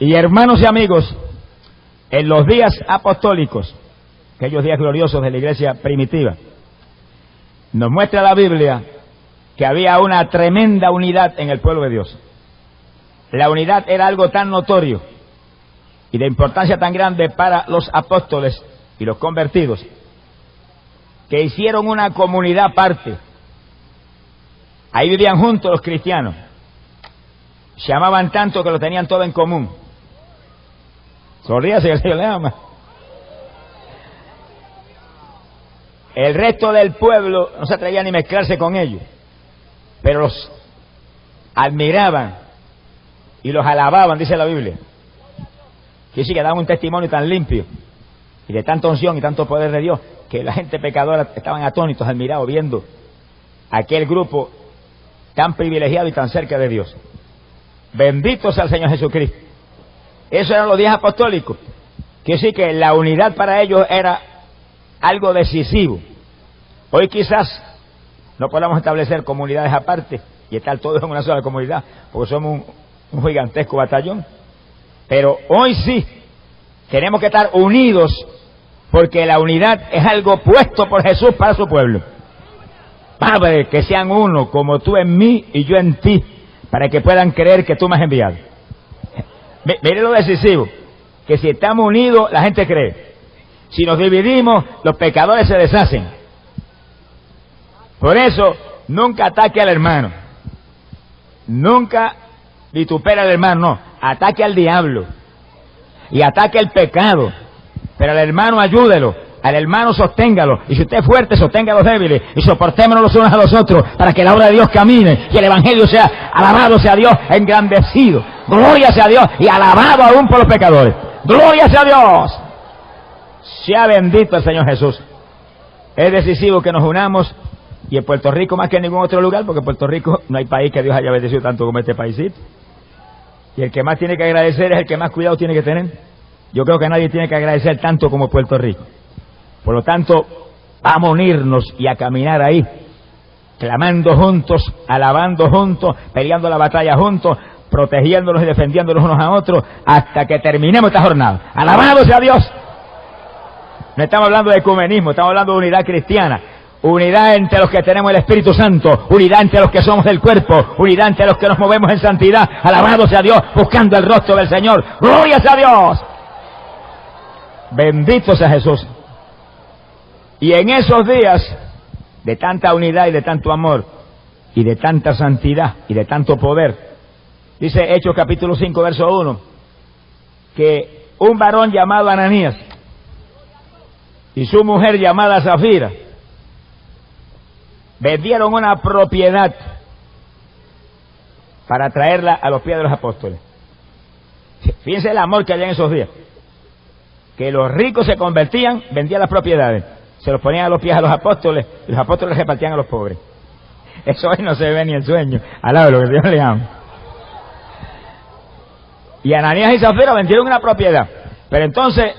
Y hermanos y amigos, en los días apostólicos, aquellos días gloriosos de la iglesia primitiva, nos muestra la Biblia que había una tremenda unidad en el pueblo de Dios. La unidad era algo tan notorio y de importancia tan grande para los apóstoles y los convertidos, que hicieron una comunidad aparte. Ahí vivían juntos los cristianos. Se amaban tanto que lo tenían todo en común. Sonríase, que el Señor le ama. El resto del pueblo no se atrevía ni mezclarse con ellos, pero los admiraban y los alababan, dice la Biblia. Que sí, que daban un testimonio tan limpio y de tanta unción y tanto poder de Dios, que la gente pecadora estaban atónitos, admirados, viendo aquel grupo tan privilegiado y tan cerca de Dios. Bendito sea el Señor Jesucristo. Eso eran los días apostólicos. Que sí, que la unidad para ellos era algo decisivo. Hoy quizás no podamos establecer comunidades aparte y estar todos en una sola comunidad, porque somos un gigantesco batallón. Pero hoy sí tenemos que estar unidos, porque la unidad es algo puesto por Jesús para su pueblo. Padre, que sean uno, como tú en mí y yo en ti, para que puedan creer que tú me has enviado. Mire lo decisivo, que si estamos unidos, la gente cree. Si nos dividimos, los pecadores se deshacen. Por eso, nunca ataque al hermano. Nunca vitupera al hermano, no. Ataque al diablo. Y ataque el pecado. Pero al hermano ayúdelo. Al hermano sosténgalo. Y si usted es fuerte, sostenga a los débiles. Y soportémonos los unos a los otros, para que la obra de Dios camine. Y el evangelio sea, alabado sea Dios, engrandecido. Gloria sea Dios. Y alabado aún por los pecadores. Gloria sea Dios. Sea bendito el Señor Jesús. Es decisivo que nos unamos. Y en Puerto Rico más que en ningún otro lugar, porque en Puerto Rico no hay país que Dios haya bendecido tanto como este paísito. Y el que más tiene que agradecer es el que más cuidado tiene que tener. Yo creo que nadie tiene que agradecer tanto como Puerto Rico. Por lo tanto, vamos a unirnos y a caminar ahí, clamando juntos, alabando juntos, peleando la batalla juntos, protegiéndonos y defendiéndonos unos a otros, hasta que terminemos esta jornada. ¡Alabado sea Dios! No estamos hablando de ecumenismo, estamos hablando de unidad cristiana. Unidad entre los que tenemos el Espíritu Santo, unidad entre los que somos del cuerpo, unidad entre los que nos movemos en santidad. Alabado sea Dios, buscando el rostro del Señor. ¡Gloria sea Dios! Bendito sea Jesús. Y en esos días de tanta unidad y de tanto amor y de tanta santidad y de tanto poder, dice Hechos capítulo 5 verso 1, que un varón llamado Ananías y su mujer llamada Zafira vendieron una propiedad para traerla a los pies de los apóstoles. Fíjense el amor que había en esos días, que los ricos se convertían, vendían las propiedades, se los ponían a los pies a los apóstoles, y los apóstoles repartían a los pobres. Eso hoy no se ve ni el sueño. Alaba lo que Dios le ama. Y Ananías y Zafira vendieron una propiedad, pero entonces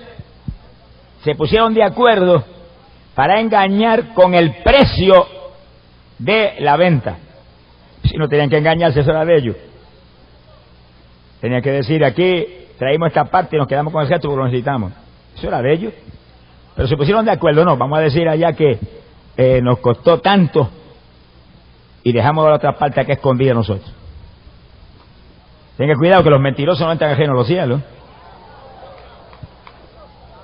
se pusieron de acuerdo para engañar con el precio de la venta. Si no tenían que engañarse, eso era de ellos. Tenían que decir, aquí traímos esta parte y nos quedamos con el resto porque lo necesitamos. Eso era de ellos. Pero se pusieron de acuerdo, no, vamos a decir allá que nos costó tanto y dejamos la otra parte que escondida a nosotros. Tengan cuidado que los mentirosos no entran ajenos a los cielos.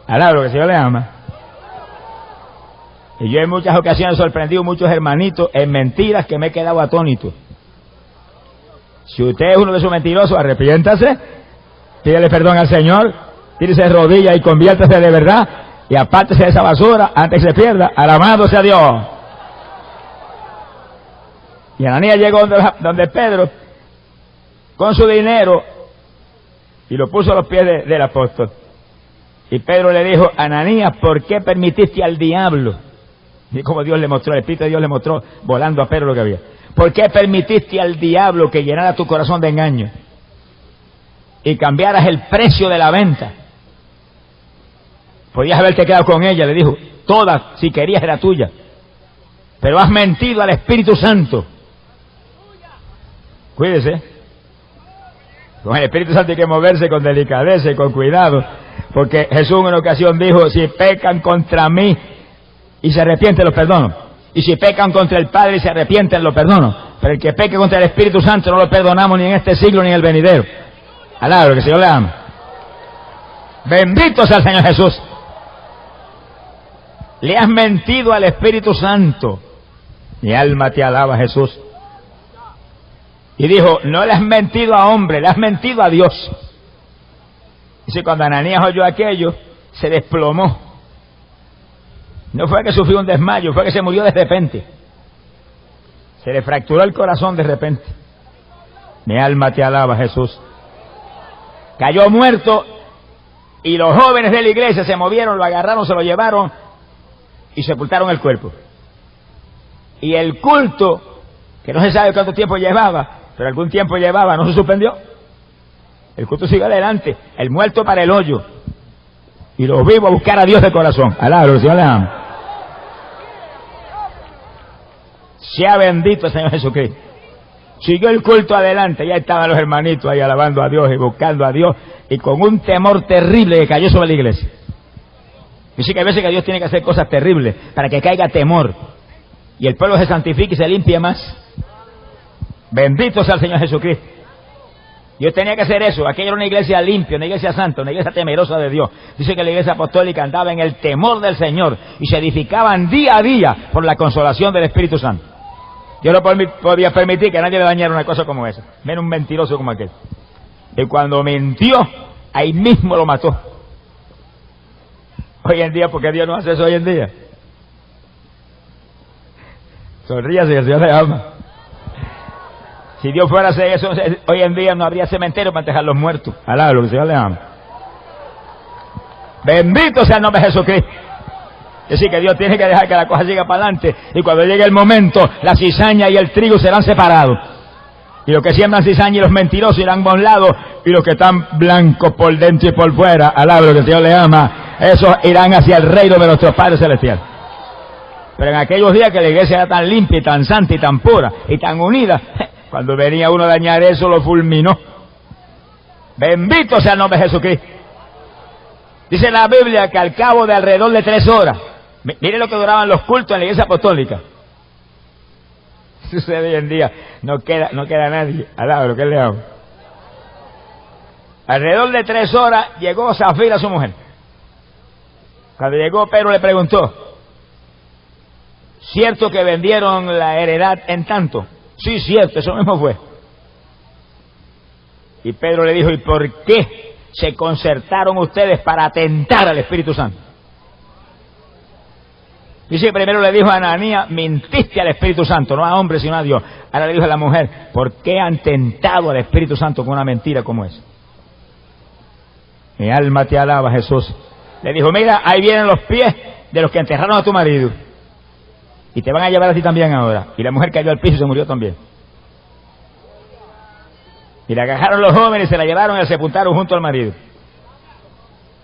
Alaba lo que el Señor le ama. Y yo en muchas ocasiones he sorprendido a muchos hermanitos en mentiras que me he quedado atónito. Si usted es uno de esos mentirosos, arrepiéntase, pídele perdón al Señor, tírese de rodillas y conviértase de verdad, y apártese de esa basura antes que se pierda. Alabado sea Dios. Y Ananías llegó donde Pedro con su dinero y lo puso a los pies del apóstol. Y Pedro le dijo, Ananías, ¿por qué permitiste al diablo? Y como Dios le mostró, el Espíritu de Dios le mostró volando a Pedro lo que había. ¿Por qué permitiste al diablo que llenara tu corazón de engaño y cambiaras el precio de la venta? Podías haberte quedado con ella, le dijo, toda, si querías, era tuya. Pero has mentido al Espíritu Santo. Cuídese. Con el Espíritu Santo hay que moverse con delicadeza y con cuidado, porque Jesús en una ocasión dijo, si pecan contra mí y se arrepienten, los perdono. Y si pecan contra el Padre y se arrepienten, los perdono. Pero el que peque contra el Espíritu Santo no lo perdonamos ni en este siglo ni en el venidero. Alabado, que el Señor le ama. Bendito sea el Señor Jesús. Le has mentido al Espíritu Santo. Mi alma te alaba, Jesús. Y dijo, no le has mentido a hombre, le has mentido a Dios. Dice, cuando Ananías oyó aquello, se desplomó. No fue que sufrió un desmayo, fue que se murió de repente. Se le fracturó el corazón de repente. Mi alma te alaba, Jesús. Cayó muerto y los jóvenes de la iglesia se movieron, lo agarraron, se lo llevaron y sepultaron el cuerpo. Y el culto, que no se sabe cuánto tiempo llevaba, pero algún tiempo llevaba, no se suspendió. El culto sigue adelante, el muerto para el hoyo y los vivos a buscar a Dios de corazón. Alabado, el Señor le ama. Sea bendito el Señor Jesucristo. Siguió el culto adelante, ya estaban los hermanitos ahí alabando a Dios y buscando a Dios, y con un temor terrible que cayó sobre la iglesia. Dice que a veces que Dios tiene que hacer cosas terribles para que caiga temor y el pueblo se santifique y se limpie más. Bendito sea el Señor Jesucristo. Dios tenía que hacer eso. Aquella era una iglesia limpia, una iglesia santa, una iglesia temerosa de Dios. Dice que la iglesia apostólica andaba en el temor del Señor y se edificaban día a día por la consolación del Espíritu Santo. Yo no podía permitir que nadie le dañara una cosa como esa, menos un mentiroso como aquel. Y cuando mintió, ahí mismo lo mató. Hoy en día, ¿por qué Dios no hace eso hoy en día? Sonríase, que el Señor le ama. Si Dios fuera a hacer eso, hoy en día no habría cementerio para dejar los muertos. Alá, lo que el Señor le ama. Bendito sea el nombre de Jesucristo. Es decir, que Dios tiene que dejar que la cosa siga para adelante. Y cuando llegue el momento, la cizaña y el trigo serán separados. Y los que siembran cizaña y los mentirosos irán a un lado. Y los que están blancos por dentro y por fuera, alá, lo que el Señor le ama, esos irán hacia el reino de nuestro Padre Celestial. Pero en aquellos días que la iglesia era tan limpia y tan santa y tan pura y tan unida, cuando venía uno a dañar eso, lo fulminó. Bendito sea el nombre de Jesucristo. Dice la Biblia que al cabo de alrededor de 3 horas, mire lo que duraban los cultos en la iglesia apostólica. Sucede hoy en día, no queda nadie al lado de lo que él le hago. Alrededor de 3 horas llegó Zafira, su mujer. Cuando llegó, Pedro le preguntó, ¿cierto que vendieron la heredad en tanto? Sí, cierto, eso mismo fue. Y Pedro le dijo, ¿y por qué se concertaron ustedes para atentar al Espíritu Santo? Dice que primero le dijo a Ananías, mintiste al Espíritu Santo, no a hombre sino a Dios. Ahora le dijo a la mujer, ¿por qué han tentado al Espíritu Santo con una mentira como esa? Mi alma te alaba, Jesús. Le dijo, mira, ahí vienen los pies de los que enterraron a tu marido. Y te van a llevar a ti también ahora. Y la mujer cayó al piso y se murió también. Y la agarraron los jóvenes y se la llevaron y la sepultaron junto al marido.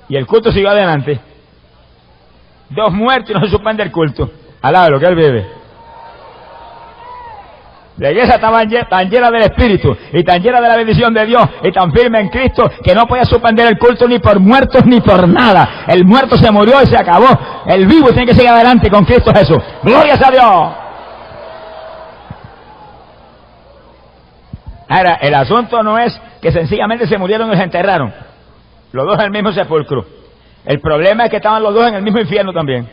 Y el culto siguió adelante. 2 muertos y no se suspende el culto. Alaba lo que él vive. La iglesia estaba tan llena del Espíritu y tan llena de la bendición de Dios y tan firme en Cristo que no podía suspender el culto ni por muertos ni por nada. El muerto se murió y se acabó. El vivo tiene que seguir adelante con Cristo Jesús. ¡Gloria a Dios! Ahora, el asunto no es que sencillamente se murieron y se enterraron. Los dos en el mismo sepulcro. El problema es que estaban los dos en el mismo infierno también.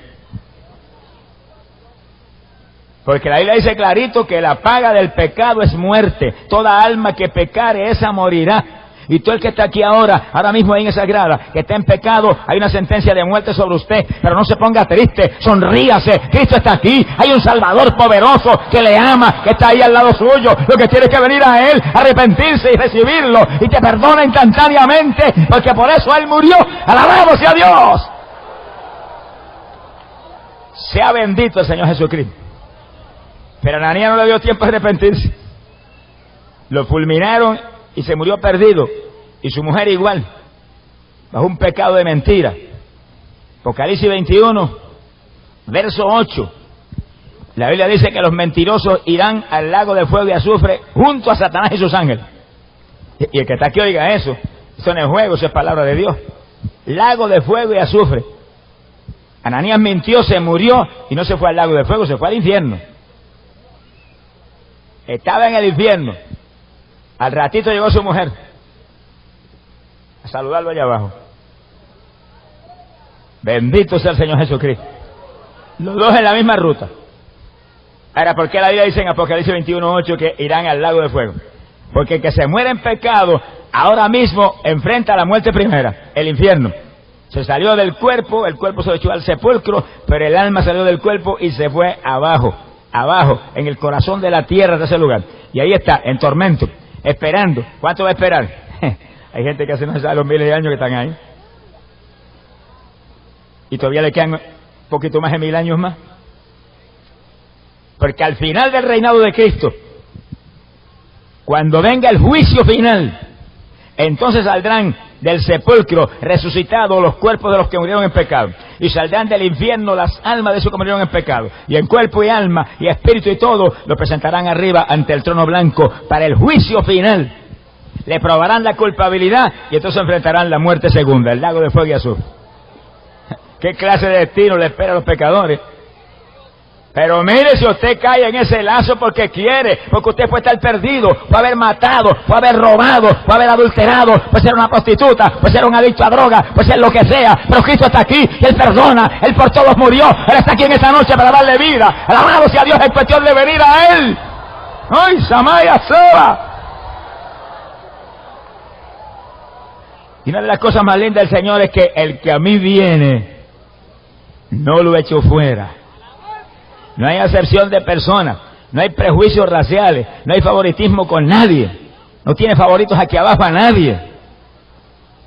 Porque la Biblia dice clarito que la paga del pecado es muerte. Toda alma que pecare, esa morirá. Y todo el que está aquí ahora mismo ahí en esa grada, que está en pecado, hay una sentencia de muerte sobre usted. Pero no se ponga triste, sonríase. Cristo está aquí. Hay un Salvador poderoso que le ama, que está ahí al lado suyo. Lo que tiene que venir a Él, arrepentirse y recibirlo. Y te perdona instantáneamente, porque por eso Él murió. ¡Alabado sea Dios! Sea bendito el Señor Jesucristo. Pero Ananías no le dio tiempo a arrepentirse. Lo fulminaron y se murió perdido. Y su mujer igual, bajo un pecado de mentira. Apocalipsis 21, verso 8. La Biblia dice que los mentirosos irán al lago de fuego y azufre junto a Satanás y sus ángeles. Y el que está aquí oiga eso. Eso no es juego, eso es palabra de Dios. Lago de fuego y azufre. Ananías mintió, se murió y no se fue al lago de fuego, se fue al infierno. Estaba en el infierno. Al ratito llegó su mujer a saludarlo allá abajo. Bendito sea el Señor Jesucristo. Los dos en la misma ruta. Ahora, ¿por qué la Biblia dice en Apocalipsis 21:8 que irán al lago de fuego? Porque el que se muere en pecado, ahora mismo enfrenta la muerte primera, el infierno. Se salió del cuerpo, el cuerpo se lo echó al sepulcro, pero el alma salió del cuerpo y se fue abajo, en el corazón de la tierra de ese lugar. Y ahí está, en tormento, esperando. ¿Cuánto va a esperar? Hay gente que hace no sabe los miles de años que están ahí. Y todavía le quedan un poquito más de 1000 años más. Porque al final del reinado de Cristo, cuando venga el juicio final, entonces saldrán del sepulcro resucitados los cuerpos de los que murieron en pecado, y saldrán del infierno las almas de esos que murieron en pecado, y en cuerpo y alma y espíritu y todo lo presentarán arriba ante el trono blanco para el juicio final. Le probarán la culpabilidad y entonces enfrentarán la muerte segunda, el lago de fuego y azufre. ¿Qué clase de destino le espera a los pecadores? Pero mire, si usted cae en ese lazo porque quiere, porque usted puede estar perdido, puede haber matado, puede haber robado, puede haber adulterado, puede ser una prostituta, puede ser un adicto a droga, puede ser lo que sea, pero Cristo está aquí y Él perdona, Él por todos murió, Él está aquí en esta noche para darle vida. Alabado sea Dios, es cuestión de venir a Él. ¡Ay, Samaya Soba! Y una de las cosas más lindas del Señor es que el que a mí viene, no lo echo fuera. No hay acepción de personas, no hay prejuicios raciales, no hay favoritismo con nadie, no tiene favoritos aquí abajo a nadie.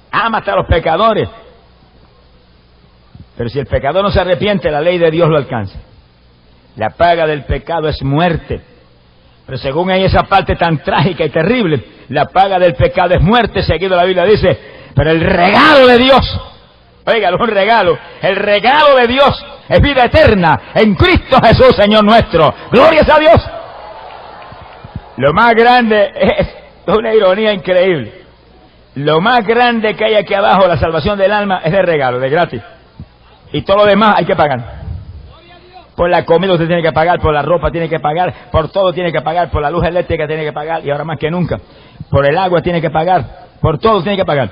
Ama hasta a los pecadores. Pero si el pecador no se arrepiente, la ley de Dios lo alcanza. La paga del pecado es muerte. Pero según hay esa parte tan trágica y terrible, la paga del pecado es muerte, seguido la Biblia dice, pero el regalo de Dios, óigalo, un regalo, el regalo de Dios es vida eterna en Cristo Jesús, Señor nuestro. ¡Gloria a Dios! Lo más grande es una ironía increíble. Lo más grande que hay aquí abajo, la salvación del alma, es de regalo, de gratis. Y todo lo demás hay que pagar. Por la comida usted tiene que pagar, por la ropa tiene que pagar, por todo tiene que pagar, por la luz eléctrica tiene que pagar, y ahora más que nunca, por el agua tiene que pagar, por todo tiene que pagar.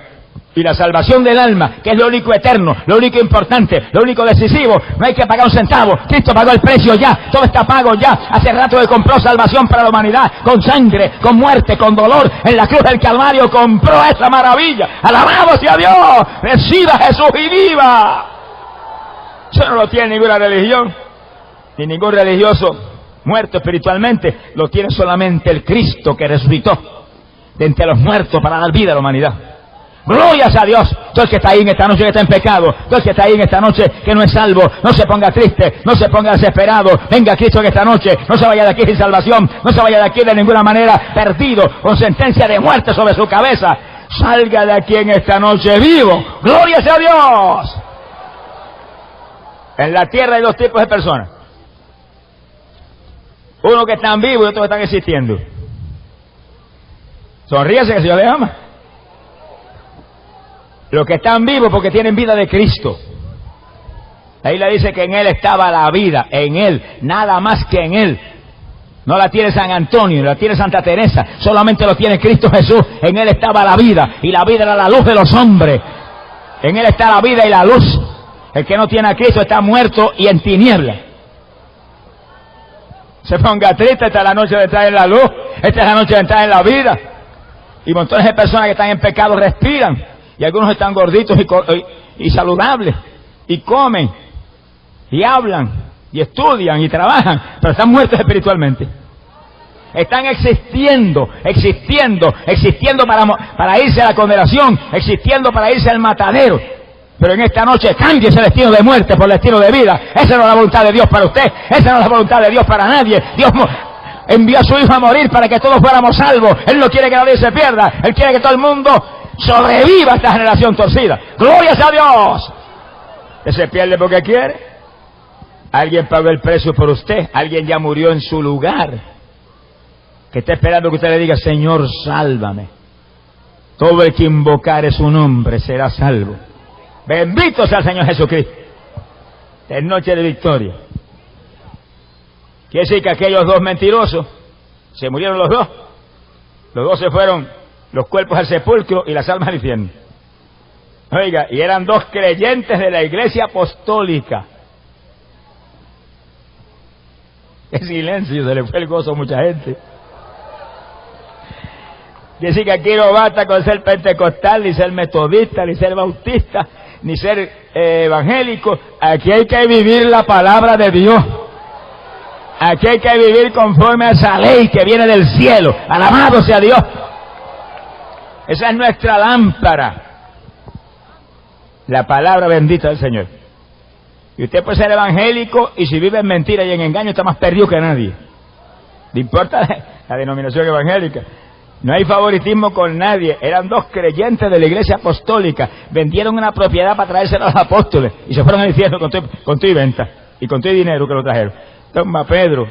Y la salvación del alma, que es lo único eterno, lo único importante, lo único decisivo, no hay que pagar un centavo. Cristo pagó el precio ya, todo está pago ya. Hace rato que compró salvación para la humanidad, con sangre, con muerte, con dolor. En la cruz del Calvario compró esa maravilla. ¡Alabado sea Dios! ¡Reciba Jesús y viva! Eso no lo tiene ninguna religión, ni ningún religioso muerto espiritualmente. Lo tiene solamente el Cristo que resucitó de entre los muertos para dar vida a la humanidad. Glorias a Dios. Todo el que está ahí en esta noche que está en pecado, todo el que está ahí en esta noche que no es salvo, no se ponga triste, no se ponga desesperado. Venga a Cristo en esta noche, no se vaya de aquí sin salvación, no se vaya de aquí de ninguna manera perdido, con sentencia de muerte sobre su cabeza. Salga de aquí en esta noche vivo. Glorias a Dios. En la tierra hay dos tipos de personas. Uno que están vivos y otros que están existiendo. Sonríese que el Señor le ama. Los que están vivos porque tienen vida de Cristo. La Biblia dice que en Él estaba la vida, en Él, nada más que en Él. No la tiene San Antonio, no la tiene Santa Teresa, solamente lo tiene Cristo Jesús. En Él estaba la vida, y la vida era la luz de los hombres. En Él está la vida y la luz. El que no tiene a Cristo está muerto y en tinieblas. Se ponga triste, esta es la noche de entrar en la luz, esta es la noche de entrar en la vida. Y montones de personas que están en pecado respiran, y algunos están gorditos y saludables, y comen, y hablan, y estudian, y trabajan, pero están muertos espiritualmente. Están existiendo para irse a la condenación, existiendo para irse al matadero. Pero en esta noche cambie ese destino de muerte por el destino de vida. Esa no es la voluntad de Dios para usted, esa no es la voluntad de Dios para nadie. Dios envió a su Hijo a morir para que todos fuéramos salvos. Él no quiere que nadie se pierda, Él quiere que todo el mundo sobreviva a esta generación torcida. ¡Glorias a Dios! ¿Usted se pierde porque quiere? Alguien pagó el precio por usted, alguien ya murió en su lugar, que está esperando que usted le diga, Señor, sálvame. Todo el que invocare su nombre será salvo. Bendito sea el Señor Jesucristo. Es noche de victoria. Quiere decir que aquellos dos mentirosos se murieron los dos. Los dos se fueron, los cuerpos al sepulcro y las almas al infierno. Oiga, y eran dos creyentes de la iglesia apostólica. Qué silencio, se le fue el gozo a mucha gente. Quiere decir que aquí no basta con ser pentecostal, ni ser metodista, ni ser bautista, ni ser evangélico. Aquí hay que vivir la palabra de Dios. Aquí hay que vivir conforme a esa ley que viene del cielo. Alabado sea Dios. Esa es nuestra lámpara. La palabra bendita del Señor. Y usted puede ser evangélico y si vive en mentira y en engaño está más perdido que nadie. No importa la denominación evangélica. No hay favoritismo con nadie. Eran dos creyentes de la iglesia apostólica. Vendieron una propiedad para traérsela a los apóstoles y se fueron al infierno con todo y venta y con todo y dinero que lo trajeron. Toma Pedro.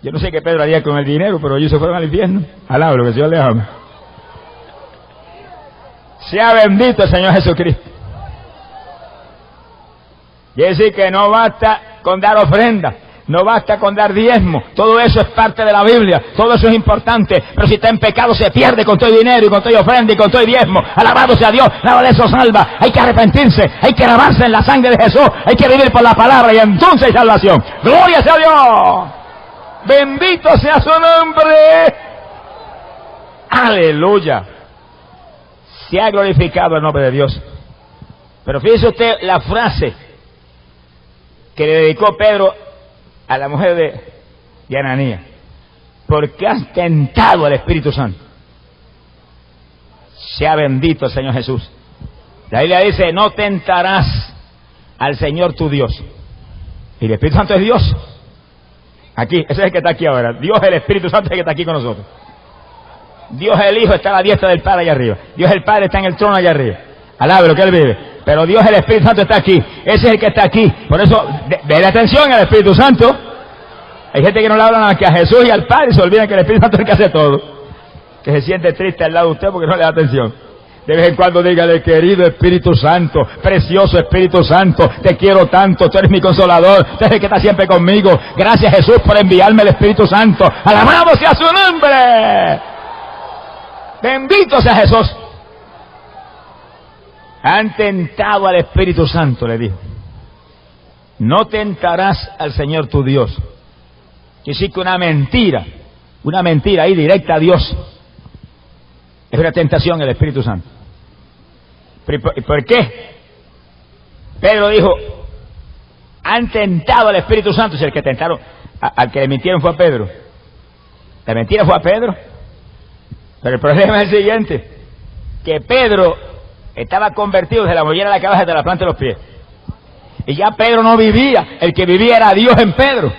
Yo no sé qué Pedro haría con el dinero, pero ellos se fueron al infierno. Alaba lo que el Señor les ama. Sea bendito el Señor Jesucristo. Quiere decir que no basta con dar ofrenda, no basta con dar diezmo, todo eso es parte de la Biblia, todo eso es importante, pero si está en pecado se pierde con todo el dinero y con todo ofrenda y con todo diezmo. Alabado sea Dios, nada de eso salva. Hay que arrepentirse, hay que lavarse en la sangre de Jesús, hay que vivir por la palabra y entonces hay salvación. ¡Gloria sea Dios! ¡Bendito sea su nombre! ¡Aleluya! Se ha glorificado el nombre de Dios. Pero fíjese usted la frase que le dedicó Pedro a la mujer de Ananías. Porque has tentado al Espíritu Santo. Sea bendito el Señor Jesús. La Biblia dice, no tentarás al Señor tu Dios. Y el Espíritu Santo es Dios. Aquí, ese es el que está aquí ahora. Dios, el Espíritu Santo, es el que está aquí con nosotros. Dios el Hijo está a la diestra del Padre allá arriba. Dios el Padre está en el trono allá arriba. Alabe lo que Él vive. Pero Dios el Espíritu Santo está aquí. Ese es el que está aquí. Por eso, déle atención al Espíritu Santo. Hay gente que no le habla nada que a Jesús y al Padre y se olvidan que el Espíritu Santo es el que hace todo. Que se siente triste al lado de usted porque no le da atención. De vez en cuando dígale, querido Espíritu Santo, precioso Espíritu Santo, te quiero tanto, tú eres mi consolador, tú eres el que está siempre conmigo. Gracias Jesús por enviarme el Espíritu Santo. Alabado sea su nombre. Bendito sea Jesús. Han tentado al Espíritu Santo, le dijo. No tentarás al Señor tu Dios. Quiere decir que una mentira ahí directa a Dios, es una tentación el Espíritu Santo. ¿Por qué? Pedro dijo, han tentado al Espíritu Santo. Si el que tentaron, al que le mintieron fue a Pedro. La mentira fue a Pedro. Pero el problema es el siguiente, que Pedro estaba convertido desde la mollera de la cabeza hasta la planta de los pies. Y ya Pedro no vivía, el que vivía era Dios en Pedro.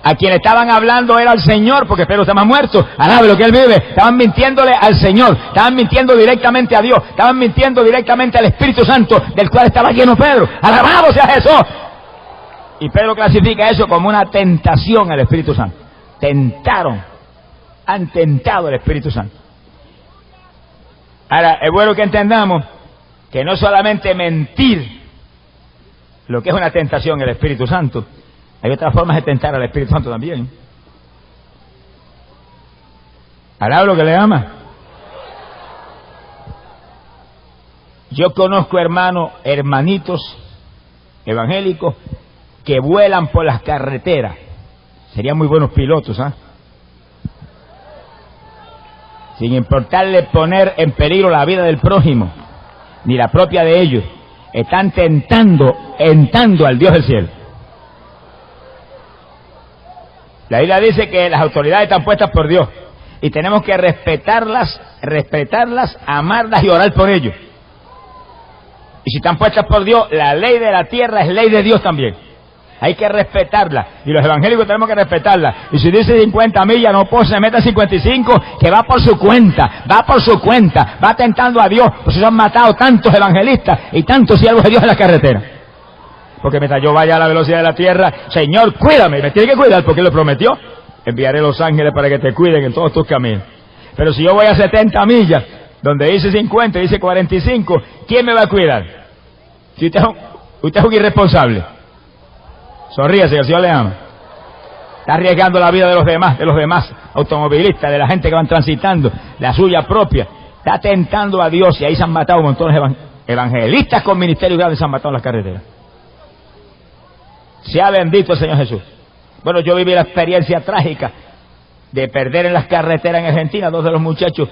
A quien estaban hablando era al Señor, porque Pedro estaba muerto. Alabe lo que él vive. Estaban mintiéndole al Señor, estaban mintiendo directamente a Dios, estaban mintiendo directamente al Espíritu Santo, del cual estaba lleno Pedro. Alabado sea Jesús. Y Pedro clasifica eso como una tentación al Espíritu Santo. Han tentado al Espíritu Santo. Ahora, es bueno que entendamos que no solamente mentir lo que es una tentación el Espíritu Santo, hay otras formas de tentar al Espíritu Santo también. ¿Alaba lo que le ama? Yo conozco hermanitos evangélicos que vuelan por las carreteras. Serían muy buenos pilotos, ¿ah? Sin importarle poner en peligro la vida del prójimo, ni la propia de ellos. Están tentando al Dios del cielo. La Biblia dice que las autoridades están puestas por Dios y tenemos que respetarlas, amarlas y orar por ellos. Y si están puestas por Dios, la ley de la tierra es ley de Dios también. Hay que respetarla. Y los evangélicos tenemos que respetarla. Y si dice 50 millas, no puede, se meta 55, que va por su cuenta, va tentando a Dios. Por eso han matado tantos evangelistas y tantos siervos de Dios en la carretera. Porque mientras yo vaya a la velocidad de la tierra, Señor, cuídame, me tiene que cuidar porque Él lo prometió. Enviaré los ángeles para que te cuiden en todos tus caminos. Pero si yo voy a 70 millas, Donde dice 50, dice 45, ¿quién me va a cuidar? Si usted es un irresponsable. Sonríase, que el Señor le ama. Está arriesgando la vida de los demás automovilistas, de la gente que van transitando, la suya propia. Está tentando a Dios y ahí se han matado montones de evangelistas con ministerios grandes, se han matado en las carreteras. Sea bendito el Señor Jesús. Bueno, yo viví la experiencia trágica de perder en las carreteras en Argentina dos de los muchachos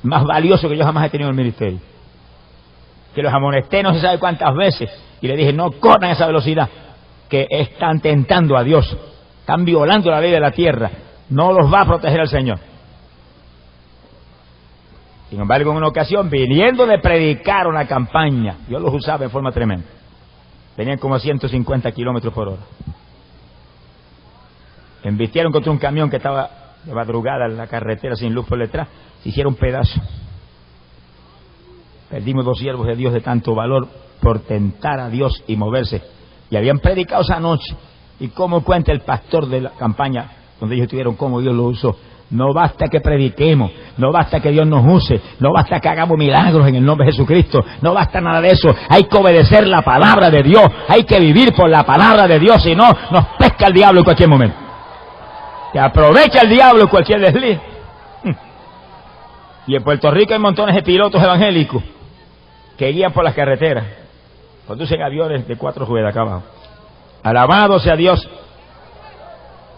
más valiosos que yo jamás he tenido en el ministerio. Que los amonesté no se sabe cuántas veces y le dije, no corran a esa velocidad, que están tentando a Dios, están violando la ley de la tierra, no los va a proteger el Señor. Sin embargo, en una ocasión, viniendo de predicar una campaña, Dios los usaba en forma tremenda. Venían como a 150 kilómetros por hora. Embistieron contra un camión que estaba de madrugada en la carretera sin luz por detrás, se hicieron pedazos. Perdimos 2 siervos de Dios de tanto valor por tentar a Dios y moverse. Y habían predicado esa noche. Y como cuenta el pastor de la campaña, donde ellos estuvieron, cómo Dios lo usó. No basta que prediquemos, no basta que Dios nos use, no basta que hagamos milagros en el nombre de Jesucristo, no basta nada de eso. Hay que obedecer la palabra de Dios, hay que vivir por la palabra de Dios, si no, nos pesca el diablo en cualquier momento. Que aprovecha el diablo en cualquier desliz. Y en Puerto Rico hay montones de pilotos evangélicos que guían por las carreteras, conducen aviones de 4 ruedas acá abajo. Alabado sea Dios.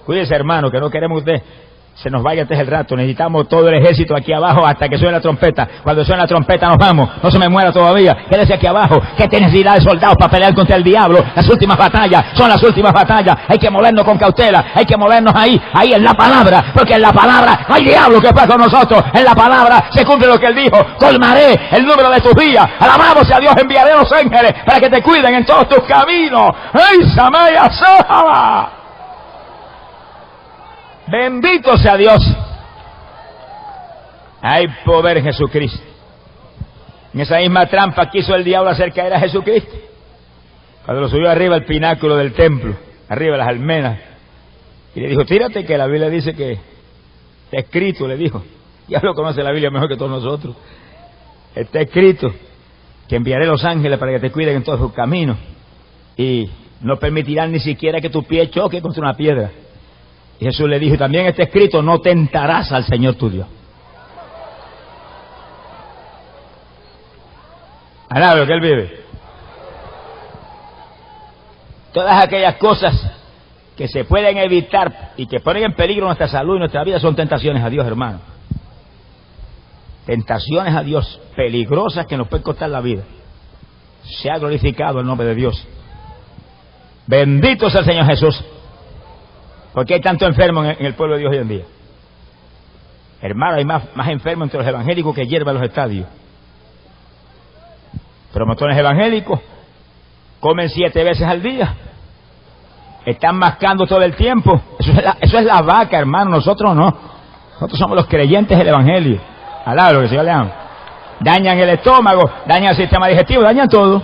Cuídese, hermano, que no queremos que usted se nos vaya antes del rato. Necesitamos todo el ejército aquí abajo hasta que suene la trompeta. Cuando suene la trompeta nos vamos. No se me muera todavía. Quédese aquí abajo. ¿Qué necesidad de soldados para pelear contra el diablo? Las últimas batallas son las últimas batallas. Hay que movernos con cautela. Hay que movernos ahí en la palabra. Porque en la palabra no hay diablo que pueda con nosotros. En la palabra se cumple lo que Él dijo. Colmaré el número de tus días. Alabado sea Dios. Enviaré a los ángeles para que te cuiden en todos tus caminos. ¡Ay, Samaya Sahaba! Bendito sea Dios. Hay poder en Jesucristo. En esa misma trampa quiso el diablo hacer caer a Jesucristo. Cuando lo subió arriba al pináculo del templo, arriba de las almenas, y le dijo, tírate que la Biblia dice que está escrito, le dijo. Ya lo conoce la Biblia mejor que todos nosotros. Está escrito que enviaré los ángeles para que te cuiden en todos tus caminos y no permitirán ni siquiera que tu pie choque contra una piedra. Y Jesús le dijo, también está escrito, no tentarás al Señor tu Dios. Alaba lo que Él vive. Todas aquellas cosas que se pueden evitar y que ponen en peligro nuestra salud y nuestra vida son tentaciones a Dios, hermano. Tentaciones a Dios peligrosas que nos pueden costar la vida. Sea glorificado el nombre de Dios. Bendito sea el Señor Jesús. Porque hay tanto enfermo en el pueblo de Dios hoy en día. Hermano, hay más enfermos entre los evangélicos que hierba en los estadios. Pero montones evangélicos comen 7 veces al día. Están mascando todo el tiempo. Eso es la vaca, hermano. Nosotros no. Nosotros somos los creyentes del evangelio. Alaba lo que el Señor le ama. Dañan el estómago, dañan el sistema digestivo, dañan todo.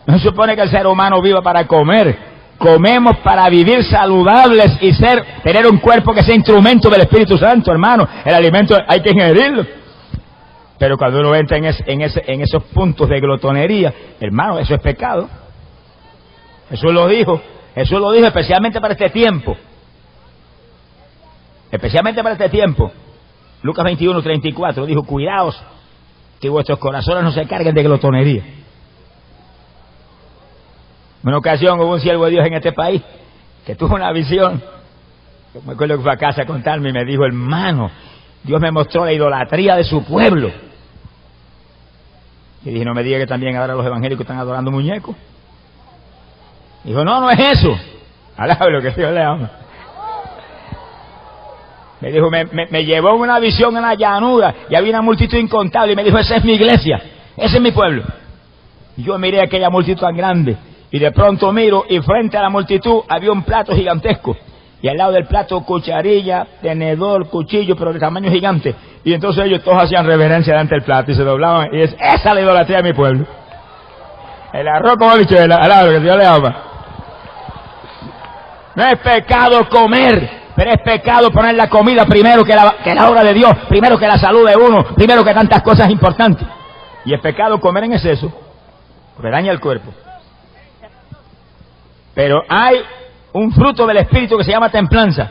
No se supone que el ser humano viva para comer. Comemos para vivir saludables y tener un cuerpo que sea instrumento del Espíritu Santo, hermano. El alimento hay que ingerirlo. Pero cuando uno entra en esos puntos de glotonería, hermano, eso es pecado. Jesús lo dijo especialmente para este tiempo. Especialmente para este tiempo. Lucas 21:34 dijo, cuidaos que vuestros corazones no se carguen de glotonería. En una ocasión hubo un siervo de Dios en este país que tuvo una visión. Yo me acuerdo que fue a casa a contarme y me dijo, hermano, Dios me mostró la idolatría de su pueblo. Y dije, no me diga que también ahora los evangélicos están adorando muñecos. Dijo, no es eso. Alaba lo que Dios le ama. Me dijo, me llevó en una visión en la llanura y había una multitud incontable y me dijo, esa es mi iglesia, ese es mi pueblo. Y yo miré aquella multitud tan grande. Y de pronto miro y frente a la multitud había un plato gigantesco. Y al lado del plato cucharilla, tenedor, cuchillo, pero de tamaño gigante. Y entonces ellos todos hacían reverencia delante del plato y se doblaban. Y esa es la idolatría de mi pueblo. El arroz como habichuela, al lado que Dios le ama. No es pecado comer Pero es pecado poner la comida primero que la obra de Dios, primero que la salud de uno, primero que tantas cosas importantes. Y es pecado comer en exceso, porque daña el cuerpo. Pero hay un fruto del Espíritu que se llama templanza,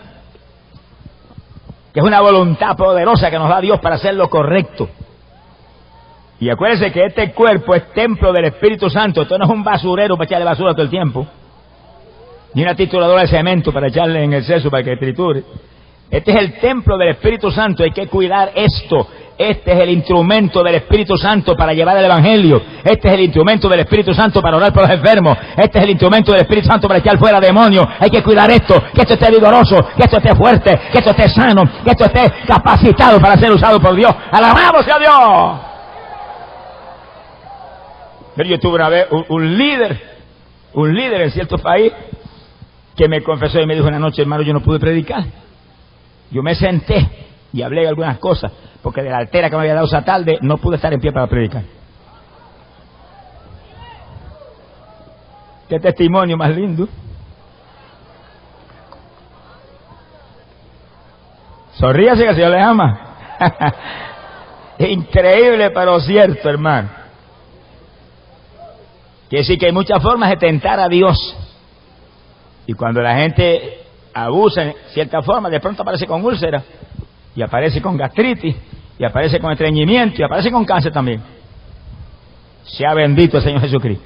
que es una voluntad poderosa que nos da Dios para hacer lo correcto. Y acuérdense que este cuerpo es templo del Espíritu Santo. Esto no es un basurero para echarle basura todo el tiempo, ni una trituradora de cemento para echarle en exceso para que triture. Este es el templo del Espíritu Santo. Hay que cuidar esto. Este es el instrumento del Espíritu Santo para llevar el Evangelio. Este es el instrumento del Espíritu Santo para orar por los enfermos. Este es el instrumento del Espíritu Santo para echar fuera demonios. Hay que cuidar esto, que esto esté vigoroso, que esto esté fuerte, que esto esté sano, que esto esté capacitado para ser usado por Dios. ¡Alabado sea Dios! Pero yo tuve una vez un líder en cierto país que me confesó y me dijo una noche: hermano, yo no pude predicar. Yo me senté y hablé algunas cosas, porque de la altera que me había dado esa tarde no pude estar en pie para predicar. Qué testimonio más lindo. Sonríase que el Señor le ama. Increíble pero cierto, hermano. Quiere decir que hay muchas formas de tentar a Dios. Y cuando la gente abusa en cierta forma, de pronto aparece con úlceras, y aparece con gastritis, y aparece con estreñimiento, y aparece con cáncer también. Sea bendito el Señor Jesucristo.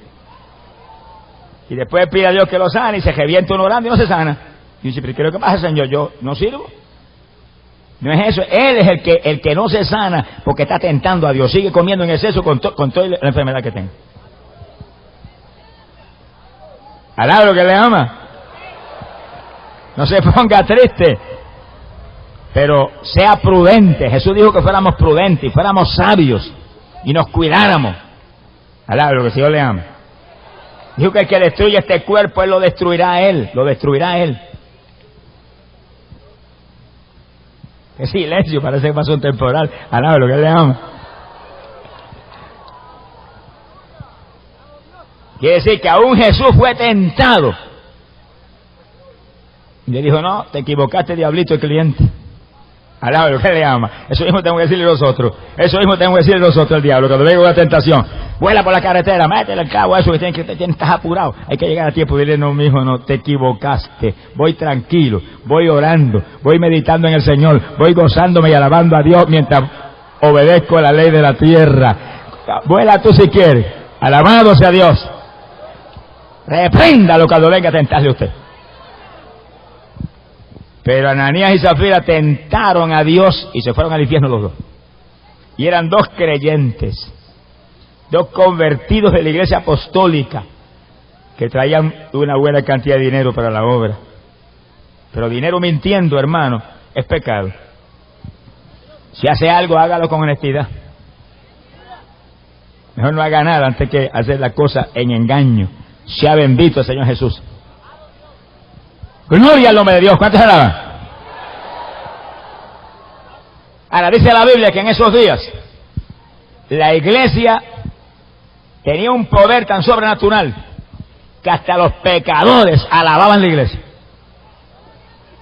Y después pide a Dios que lo sane, y se revienta uno grande y no se sana. Y dice: pero ¿qué es lo que pasa, Señor? Yo no sirvo. No es eso. Él es el que no se sana porque está tentando a Dios. Sigue comiendo en exceso con toda la enfermedad que tenga. Alaba lo que le ama. No se ponga triste, pero sea prudente. Jesús dijo que fuéramos prudentes y fuéramos sabios y nos cuidáramos. Alaba lo que el Señor le ama. Dijo que el que destruye este cuerpo, Él lo destruirá a Él. Lo destruirá a Él. Qué silencio, parece que pasó un temporal. Alaba lo que Él le ama. Quiere decir que aún Jesús fue tentado. Y le dijo: no, te equivocaste, diablito, el cliente. Alaba lo que le ama. Eso mismo tengo que decirle nosotros. Eso mismo tengo que decirle nosotros al diablo. Cuando venga una tentación, vuela por la carretera, métele el cabo a eso que estás apurado. Hay que llegar a tiempo y dile: no, mijo, no, te equivocaste. Voy tranquilo, voy orando, voy meditando en el Señor, voy gozándome y alabando a Dios mientras obedezco la ley de la tierra. Vuela tú si quieres. Alabado sea Dios. Repréndalo cuando venga a tentarle a usted. Pero Ananías y Zafira tentaron a Dios y se fueron al infierno los dos. Y eran dos creyentes, dos convertidos de la iglesia apostólica, que traían una buena cantidad de dinero para la obra. Pero dinero mintiendo, hermano, es pecado. Si hace algo, hágalo con honestidad. Mejor no haga nada antes que hacer la cosa en engaño. Sea bendito el Señor Jesús. Gloria al nombre de Dios. ¿Cuántos alaban? Ahora dice la Biblia que en esos días la iglesia tenía un poder tan sobrenatural que hasta los pecadores alababan la iglesia.